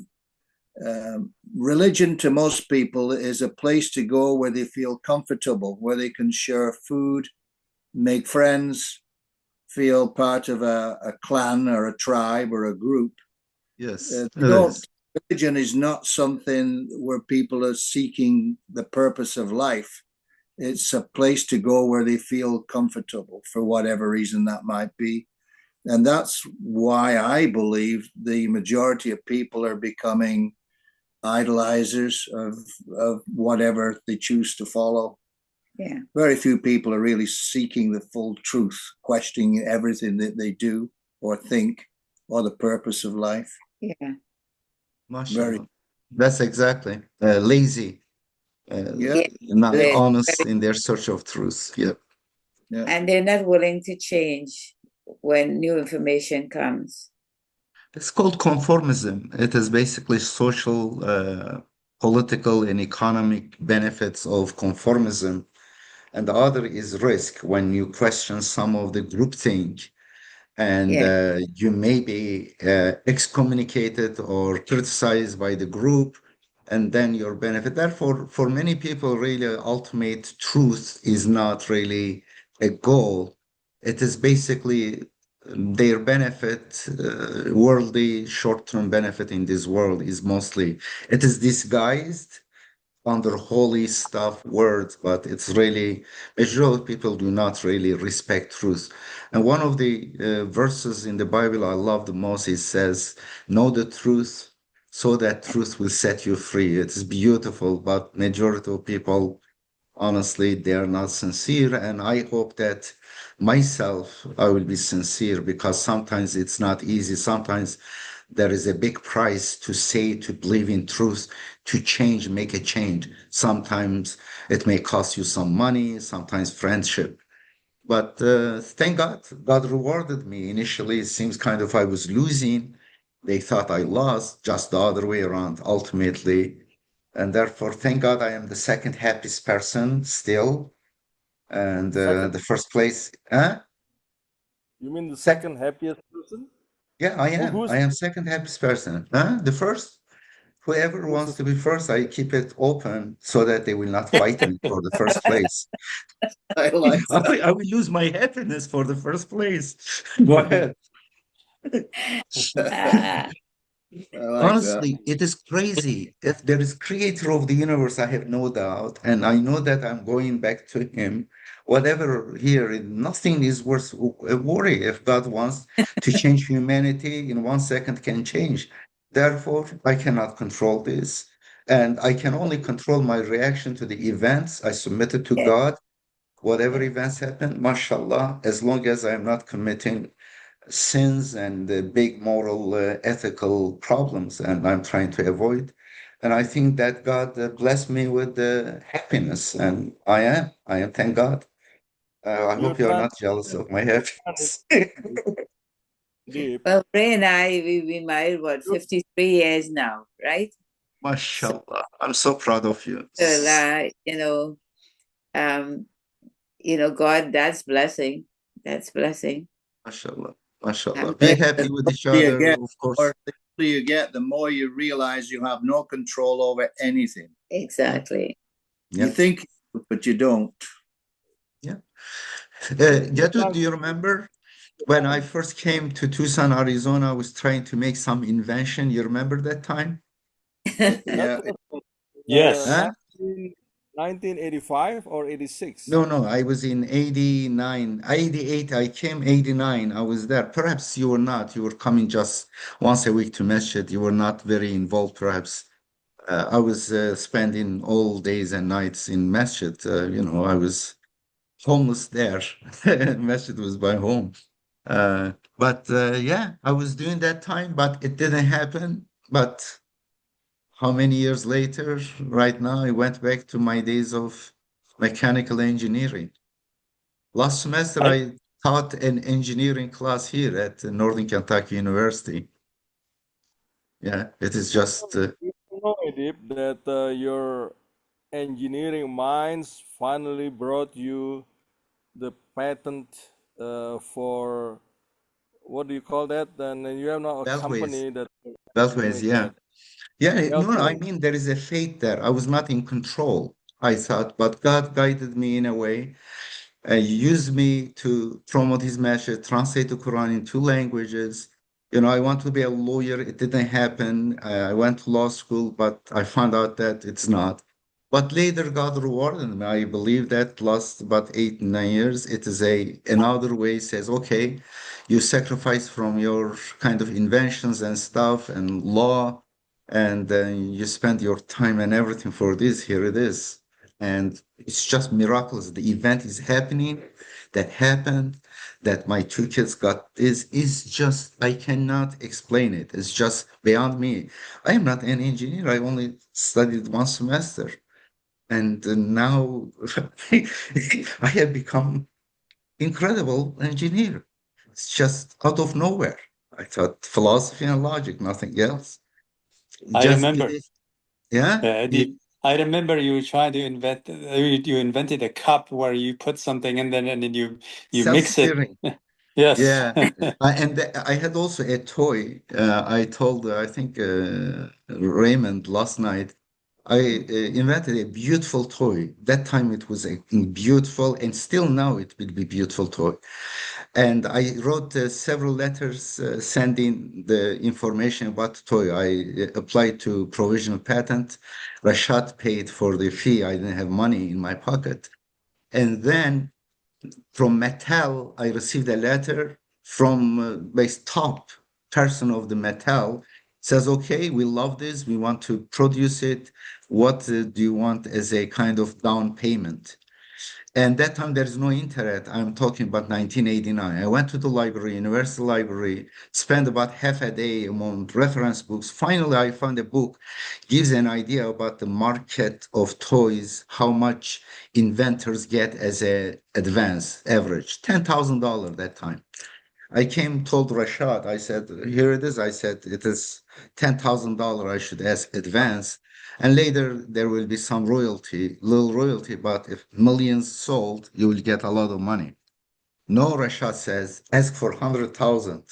Speaker 2: religion to most people is a place to go where they feel comfortable, where they can share food, make friends, feel part of a clan or a tribe or a group.
Speaker 1: Yes.
Speaker 2: Religion is not something where people are seeking the purpose of life. It's a place to go where they feel comfortable for whatever reason that might be. And that's why I believe the majority of people are becoming idolizers of whatever they choose to follow.
Speaker 3: Yeah.
Speaker 2: Very few people are really seeking the full truth, questioning everything that they do or think or the purpose of life.
Speaker 3: Yeah.
Speaker 1: Mashallah. That's exactly lazy,
Speaker 2: Yeah.
Speaker 1: not
Speaker 3: Very,
Speaker 1: honest
Speaker 3: very-
Speaker 1: in their search of truth. Yeah.
Speaker 2: Yeah.
Speaker 3: and they're not willing to change when new information comes.
Speaker 1: It's called conformism. It is basically social, political, and economic benefits of conformism. And the other is risk when you question some of the groupthink and
Speaker 3: Yeah.
Speaker 1: you may be excommunicated or criticized by the group, and then your benefit. Therefore, for many people, really, ultimate truth is not really a goal. It is basically their benefit, worldly short-term benefit in this world is mostly, it is disguised under holy stuff words, but it's really majority of people do not really respect truth. And one of the verses in the Bible I love the most, it says, "Know the truth, so that truth will set you free." It's beautiful, but majority of people, honestly, they are not sincere. And I hope that myself, I will be sincere because sometimes it's not easy. Sometimes there is a big price to say, to believe in truth, to change, make a change. Sometimes it may cost you some money, sometimes friendship. But thank God, God rewarded me. Initially, it seems kind of I was losing. They thought I lost, just the other way around, ultimately. And therefore, thank God I am the second happiest person still. And
Speaker 4: Second,
Speaker 1: the first place, huh?
Speaker 4: you mean the
Speaker 1: Second,
Speaker 4: second happiest person?
Speaker 1: yeah, I
Speaker 4: Who,
Speaker 1: am.
Speaker 4: who's
Speaker 1: I am second happiest person. Huh? The first, whoever
Speaker 4: who's
Speaker 1: wants
Speaker 4: the
Speaker 1: to be first, I keep it open so that they will not fight me for the first place.
Speaker 2: I like that.
Speaker 1: I will lose my happiness for the first place. Go ahead.
Speaker 3: Ah,
Speaker 2: I like that.
Speaker 1: Honestly, it is crazy. If there is creator of the universe, I have no doubt. And I know that I'm going back to him. Whatever here, nothing is worth a worry. If God wants to change humanity in 1 second can change. Therefore, I cannot control this. And I can only control my reaction to the events. I submit it to
Speaker 3: yeah.
Speaker 1: God. Whatever
Speaker 3: Yeah.
Speaker 1: events happen, mashallah, as long as I'm not committing sins and big moral, ethical problems, and I'm trying to avoid. And I think that God blessed me with happiness, and I am, thank God. I
Speaker 4: you're
Speaker 1: hope you're
Speaker 4: trying
Speaker 1: not jealous of my
Speaker 4: to
Speaker 1: happiness.
Speaker 4: deep.
Speaker 3: Well, Ray and I, we've been married, what, 53 years now, right? So,
Speaker 1: Mashallah, I'm so proud of you.
Speaker 3: um, God, that's blessing. That's blessing.
Speaker 1: Mashallah, mashallah. Be
Speaker 2: Hey,
Speaker 1: happy
Speaker 2: the
Speaker 1: with each
Speaker 2: older you
Speaker 1: other,
Speaker 2: get,
Speaker 1: of course.
Speaker 2: or the older you get, the more you realize you have no control over anything.
Speaker 1: Yeah,
Speaker 3: Exactly.
Speaker 2: You
Speaker 1: yeah,
Speaker 2: think, but you don't.
Speaker 1: yeah.
Speaker 4: You're
Speaker 1: Gatud,
Speaker 4: trying
Speaker 1: do you remember when I first came to Tucson, Arizona? I was trying to make some invention. You remember that time?
Speaker 4: that
Speaker 2: Yeah.
Speaker 4: was
Speaker 5: Yes.
Speaker 4: 19, 1985 or 86.
Speaker 1: No, no, I was in 89, 88. I came 89. I was there. Perhaps you were not. You were coming just once a week to Masjid. You were not very involved, perhaps. I was spending all days and nights in Masjid. I was homeless there. Masjid was my home. But yeah, I was doing that time, but it didn't happen. But how many years later, right now, I went back to my days of mechanical engineering. Last semester,
Speaker 5: I,
Speaker 1: I taught an engineering class here at Northern Kentucky University. Yeah, it is just,
Speaker 4: You know, Edip, that your engineering minds finally brought you the patent for what do you call that? And you have now a
Speaker 1: beltways.
Speaker 4: company that
Speaker 1: Beltways,
Speaker 4: make
Speaker 1: yeah.
Speaker 4: that
Speaker 1: Yeah, no, no, I
Speaker 4: beltway.
Speaker 1: mean, there is a fate there. I was not in control, I thought, but God guided me in a way, used me to promote his message, translate the Quran in two languages. I want to be a lawyer. It didn't happen. I went to law school, but I found out that it's not. But later God rewarded me. I believe that last about 8, 9 years, it is another way says, okay, you sacrifice from your kind of inventions and stuff and law, and you spend your time and everything for this. Here it is. And it's just miraculous. The event is happening, that happened, that my 2 kids got this is just, I cannot explain it. It's just beyond me. I am not an engineer. I only studied 1 semester. And now I have become incredible engineer. It's just out of nowhere. I thought philosophy and logic, nothing else.
Speaker 5: I
Speaker 1: Just
Speaker 5: remember,
Speaker 1: yeah.
Speaker 5: Edip, I remember you tried to invent, you invented a cup where you put something in there and then you mix it.
Speaker 1: Self-steering.
Speaker 5: Yes.
Speaker 1: Yeah. And I had also a toy. I told, I think, Raymond last night, I invented a beautiful toy. That time it was a beautiful, and still now it will be beautiful toy. And I wrote several letters sending the information about the toy. I applied to provisional patent. Rashad paid for the fee. I didn't have money in my pocket. And then from Mattel, I received a letter from the top person of the Mattel. Says, okay, we love this. We want to produce it. What do you want as a kind of down payment? And that time there's no internet. I'm talking about 1989. I went to the library, University Library, spent about half a day among reference books. Finally, I found a book, gives an idea about the market of toys, how much inventors get as a advance average, $10,000 that time. I came, told Rashad, I said, here it is. I said, it is $10,000 I should ask advance. And later there will be some royalty, little royalty, but if millions sold, you will get a lot of money. No, Rashad says, ask for 100,000.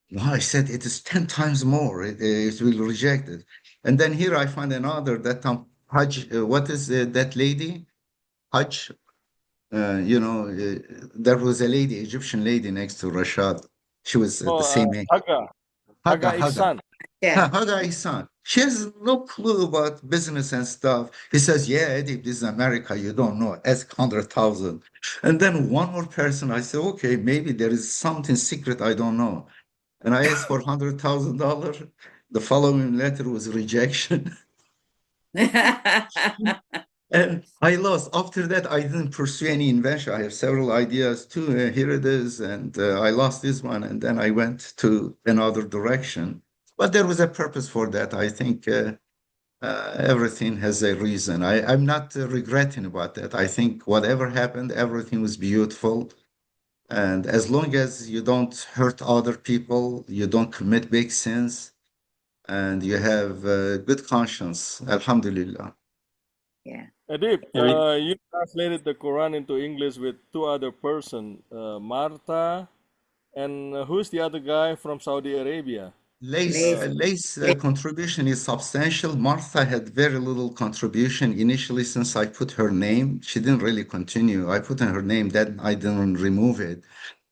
Speaker 1: No, I said, it is 10 times more. It will reject it. And then here I find another, that time, Hajj, what is that lady? Hajj, there was a lady, Egyptian lady next to Rashad. She was the
Speaker 4: Oh,
Speaker 1: same age.
Speaker 4: Haga,
Speaker 1: Haga,
Speaker 4: Haga
Speaker 1: Haga.
Speaker 4: Ihsan.
Speaker 3: Yeah.
Speaker 1: Haga Ihsan. She has no clue about business and stuff. He says, yeah, Edip, this is America. You don't know. Ask 100,000. And then one more person, I said, okay, maybe there is something secret I don't know. And I asked for $100,000. The following letter was rejection. And I lost. After that, I didn't pursue any invention. I have several ideas too. Here it is. And I lost this one. And then I went to another direction. But there was a purpose for that. I think everything has a reason. I'm not regretting about that. I think whatever happened, everything was beautiful. And as long as you don't hurt other people, you don't commit big sins, and you have good conscience, Alhamdulillah.
Speaker 3: Yeah.
Speaker 4: Edip,
Speaker 5: I mean,
Speaker 4: you translated the Quran into English with two other person, Martha, and who's the other guy from Saudi Arabia?
Speaker 3: Lace.
Speaker 1: Lay's
Speaker 3: Lace.
Speaker 1: contribution is substantial. Martha had very little contribution initially since I put her name. She didn't really continue. I put in her name, then I didn't remove it.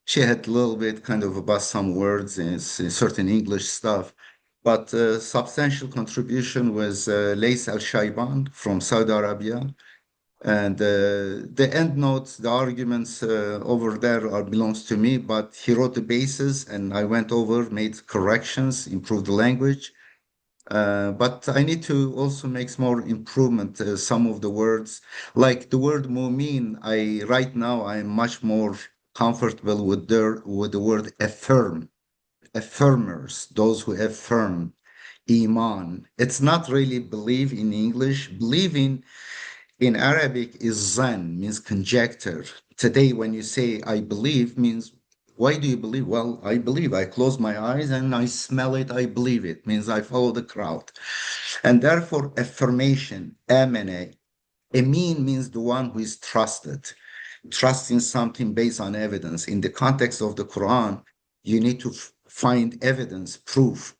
Speaker 1: She had a little bit kind of about some words and certain English stuff. But substantial contribution was Lays Al-Shaiban from Saudi Arabia. And the end notes, the arguments over there are belongs to me, but he wrote the basis and I went over, made corrections, improved the language. But I need to also make more improvement. Some of the words, like the word mu'min, right now I'm much more comfortable with the word affirm, affirmers, those who affirm, iman. It's not really believe in English. Believing in Arabic is zan, means conjecture. Today, when you say I believe, means why do you believe? Well, I believe. I close my eyes and I smell it, I believe it. Means I follow the crowd. And therefore, affirmation, amene, Amin means the one who is trusted, trusting something based on evidence. In the context of the Quran, you need to find evidence, proof.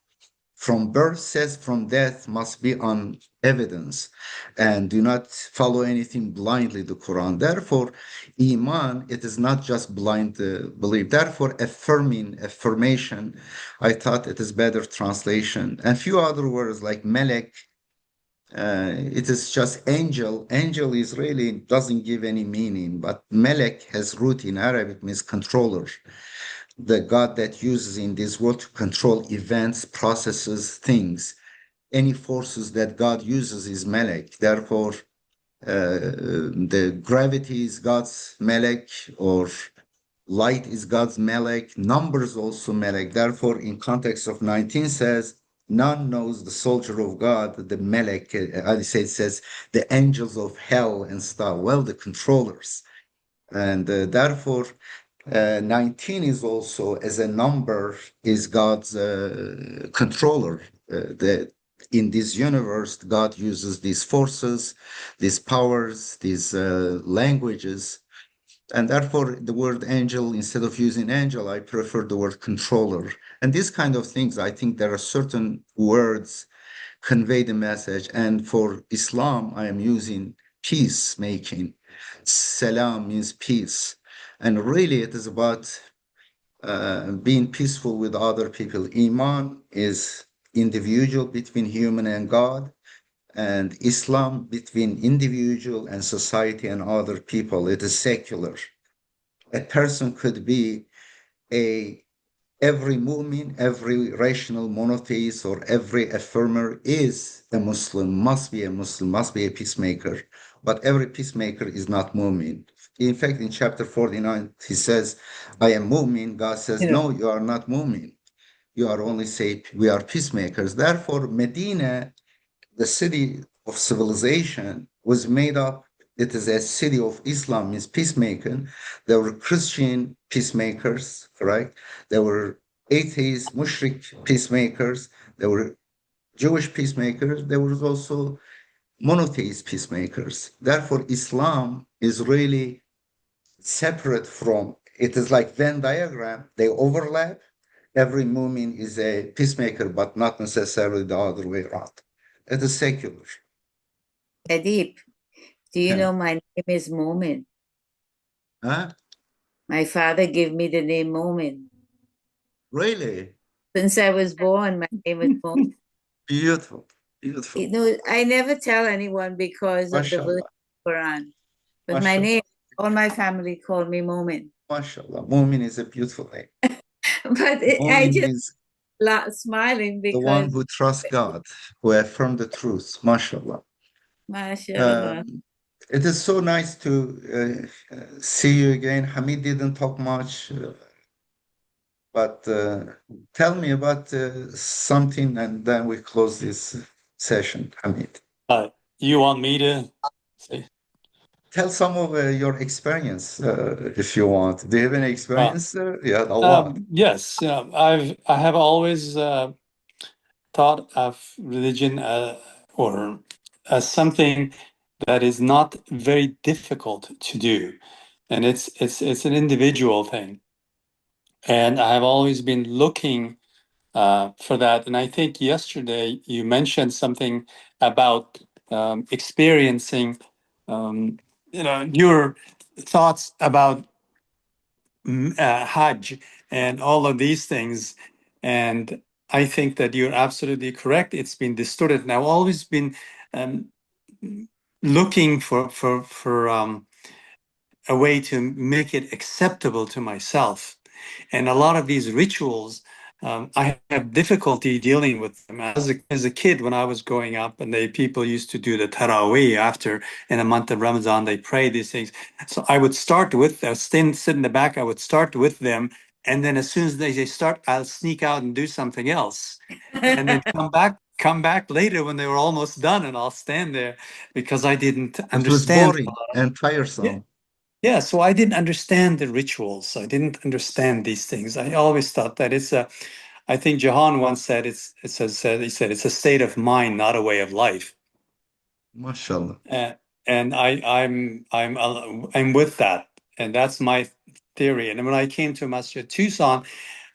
Speaker 1: From birth says from death must be on evidence, and do not follow anything blindly, the Quran. Therefore, iman, it is not just blind belief. Therefore, affirming, affirmation, I thought it is better translation. And few other words like melek, It is just angel. Angel is really doesn't give any meaning, but melek has root in Arabic, means controller. The God that uses in this world to control events, processes, things. Any forces that God uses is melek. Therefore, the gravity is God's melek, or light is God's melek, numbers also melek. Therefore, in context of 19 says, none knows the soldier of God, the melek, Ali said says, the angels of hell and stuff. Well, the controllers. And therefore, 19 is also, as a number, is God's controller. In this universe, God uses these forces, these powers, these languages. And therefore, the word angel, instead of using angel, I prefer the word controller. And these kind of things, I think there are certain words convey the message. And for Islam, I am using peacemaking. Salam means peace. And really, it is about being peaceful with other people. Iman is individual between human and God, and Islam between individual and society and other people. It is secular. A person could be every mu'min, every rational monotheist, or every affirmer is a Muslim, must be a Muslim, must be a peacemaker. But every peacemaker is not mu'min. In fact, in chapter 49, he says, I am mu'min. God says, no, you are not mu'min. You are only say we are peacemakers. Therefore, Medina, the city of civilization, was made up. It is a city of Islam, means peacemaking. There were Christian peacemakers, correct? There were atheist, mushrik peacemakers. There were Jewish peacemakers. There was also monotheist peacemakers. Therefore, Islam is really separate from, it is like Venn diagram. They overlap. Every mu'min is a peacemaker, but not necessarily the other way around. It is secular.
Speaker 3: Edip, do you
Speaker 1: Yeah.
Speaker 3: know my name is Momin?
Speaker 1: Huh?
Speaker 3: My father gave me the name Momin.
Speaker 1: Really?
Speaker 3: Since I was born, my name is Momin.
Speaker 1: Beautiful. Beautiful.
Speaker 3: You know, I never tell anyone because of the verse
Speaker 1: MashaAllah.
Speaker 3: of the Quran. But my
Speaker 1: MashaAllah.
Speaker 3: name, all my family call me Momin.
Speaker 1: MashaAllah. Mu'min is a beautiful name.
Speaker 3: But I
Speaker 1: Mu'min
Speaker 3: just
Speaker 1: means
Speaker 3: smiling
Speaker 1: the one
Speaker 3: because,
Speaker 1: who trusts God, who affirm the truth. MashaAllah.
Speaker 3: mashallah.
Speaker 1: It is so nice to see you again. Hamid didn't talk much, but tell me about something, and then we close this session, Hamid.
Speaker 5: You want me to say?
Speaker 1: Tell some of your experience, if you want. Do you have any experience? Yeah, a lot.
Speaker 5: Yes, I have always thought of religion or as something that is not very difficult to do, and it's an individual thing, and I have always been looking for that. And I think yesterday you mentioned something about experiencing, your thoughts about Hajj and all of these things. And I think that you're absolutely correct. It's been distorted. And I've always been um, looking for a way to make it acceptable to myself. And a lot of these rituals, I have difficulty dealing with them. As a kid, when I was growing up, and people used to do the Taraweeh after in the month of Ramadan, they pray these things. So I would start with, sit in the back, I would start with them. And then as soon as they start, I'll sneak out and do something else. And then come back later when they were almost done, and I'll stand there because I didn't
Speaker 1: It was
Speaker 5: understand.
Speaker 1: boring and tiresome.
Speaker 5: Yeah, so I didn't understand the rituals. I didn't understand these things. I always thought that I think Jahan once said he said it's a state of mind, not a way of life.
Speaker 1: MashaAllah.
Speaker 5: And I'm with that, and that's my theory. And when I came to Masjid Tucson,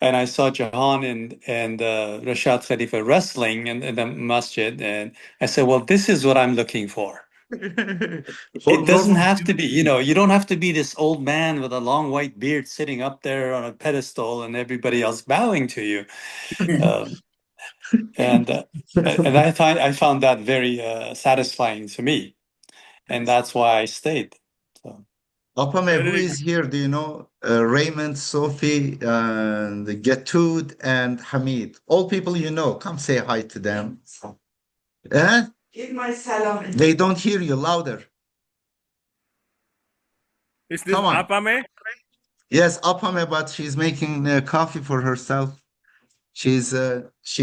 Speaker 5: and I saw Jahan and Rashad Khalifa wrestling in the masjid, and I said, well, this is what I'm looking for. It doesn't have to be, you don't have to be this old man with a long white beard sitting up there on a pedestal and everybody else bowing to you. And I found that very satisfying to me, and that's why I stayed. So.
Speaker 1: Apame, who is here? Do you know? Raymond, Sophie, and Gatud, and Hamid. All people you know. Come say hi to them. Give my salam. They don't hear you louder.
Speaker 4: Is this
Speaker 1: Come on.
Speaker 4: Apame?
Speaker 1: Yes, Apame, but she's making coffee for herself. She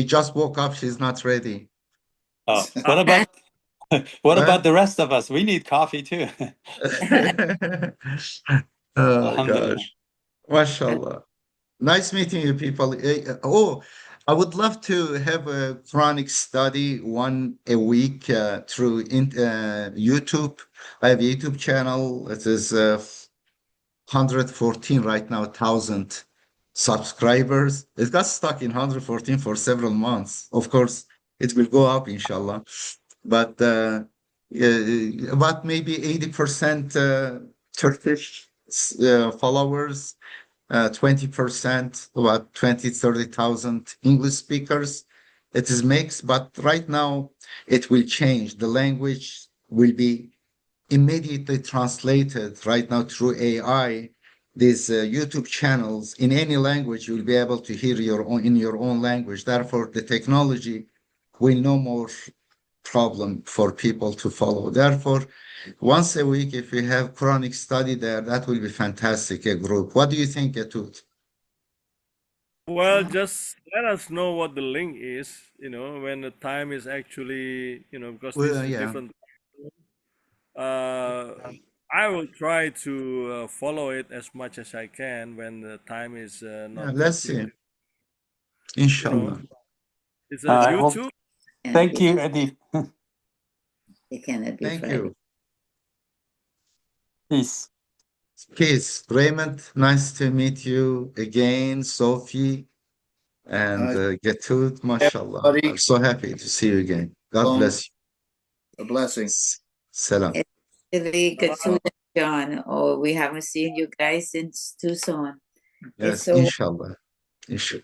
Speaker 1: just woke up. She's not ready.
Speaker 5: What about what about the rest of us? We need coffee too.
Speaker 1: Oh
Speaker 5: Alhamdulillah.
Speaker 1: gosh, mashallah. Nice meeting you, people. Oh, I would love to have a Quranic study one a week through YouTube. I have a YouTube channel. It is 114 right now, 1,000 subscribers. It got stuck in 114 for several months. Of course, it will go up, inshallah. But about maybe 80% Turkish followers, 20%, about 20, 30,000 English speakers. It is mixed, but right now it will change. The language will be immediately translated right now through AI. These YouTube channels in any language, you'll be able to hear in your own language. Therefore, the technology will no more problem for people to follow. Therefore, once a week, if we have Quranic study there, that will be fantastic, a group. What do you think, Gatud?
Speaker 4: Well, just let us know what the link is, when the time is actually, because this
Speaker 1: Well,
Speaker 4: is
Speaker 1: yeah,
Speaker 4: different. Uh, I will try to follow it as much as I can when the time is
Speaker 1: yeah,
Speaker 4: not
Speaker 1: let's see.
Speaker 4: conflicted.
Speaker 1: Inshallah.
Speaker 4: It's a
Speaker 5: I hope.
Speaker 4: YouTube.
Speaker 5: Thank you, Edip.
Speaker 3: It cannot be
Speaker 1: Thank
Speaker 3: Friday.
Speaker 1: you.
Speaker 5: Peace.
Speaker 1: Peace. Raymond, nice to meet you again. Sophie and Gatud, mashallah.
Speaker 2: Everybody,
Speaker 1: I'm so happy to see you again. God
Speaker 2: Shalom.
Speaker 1: bless
Speaker 2: a blessing.
Speaker 1: you. Salam.
Speaker 3: Really good to John. Oh, we haven't seen you guys since Tucson.
Speaker 1: Yes,
Speaker 3: so
Speaker 1: inshallah. Inshallah.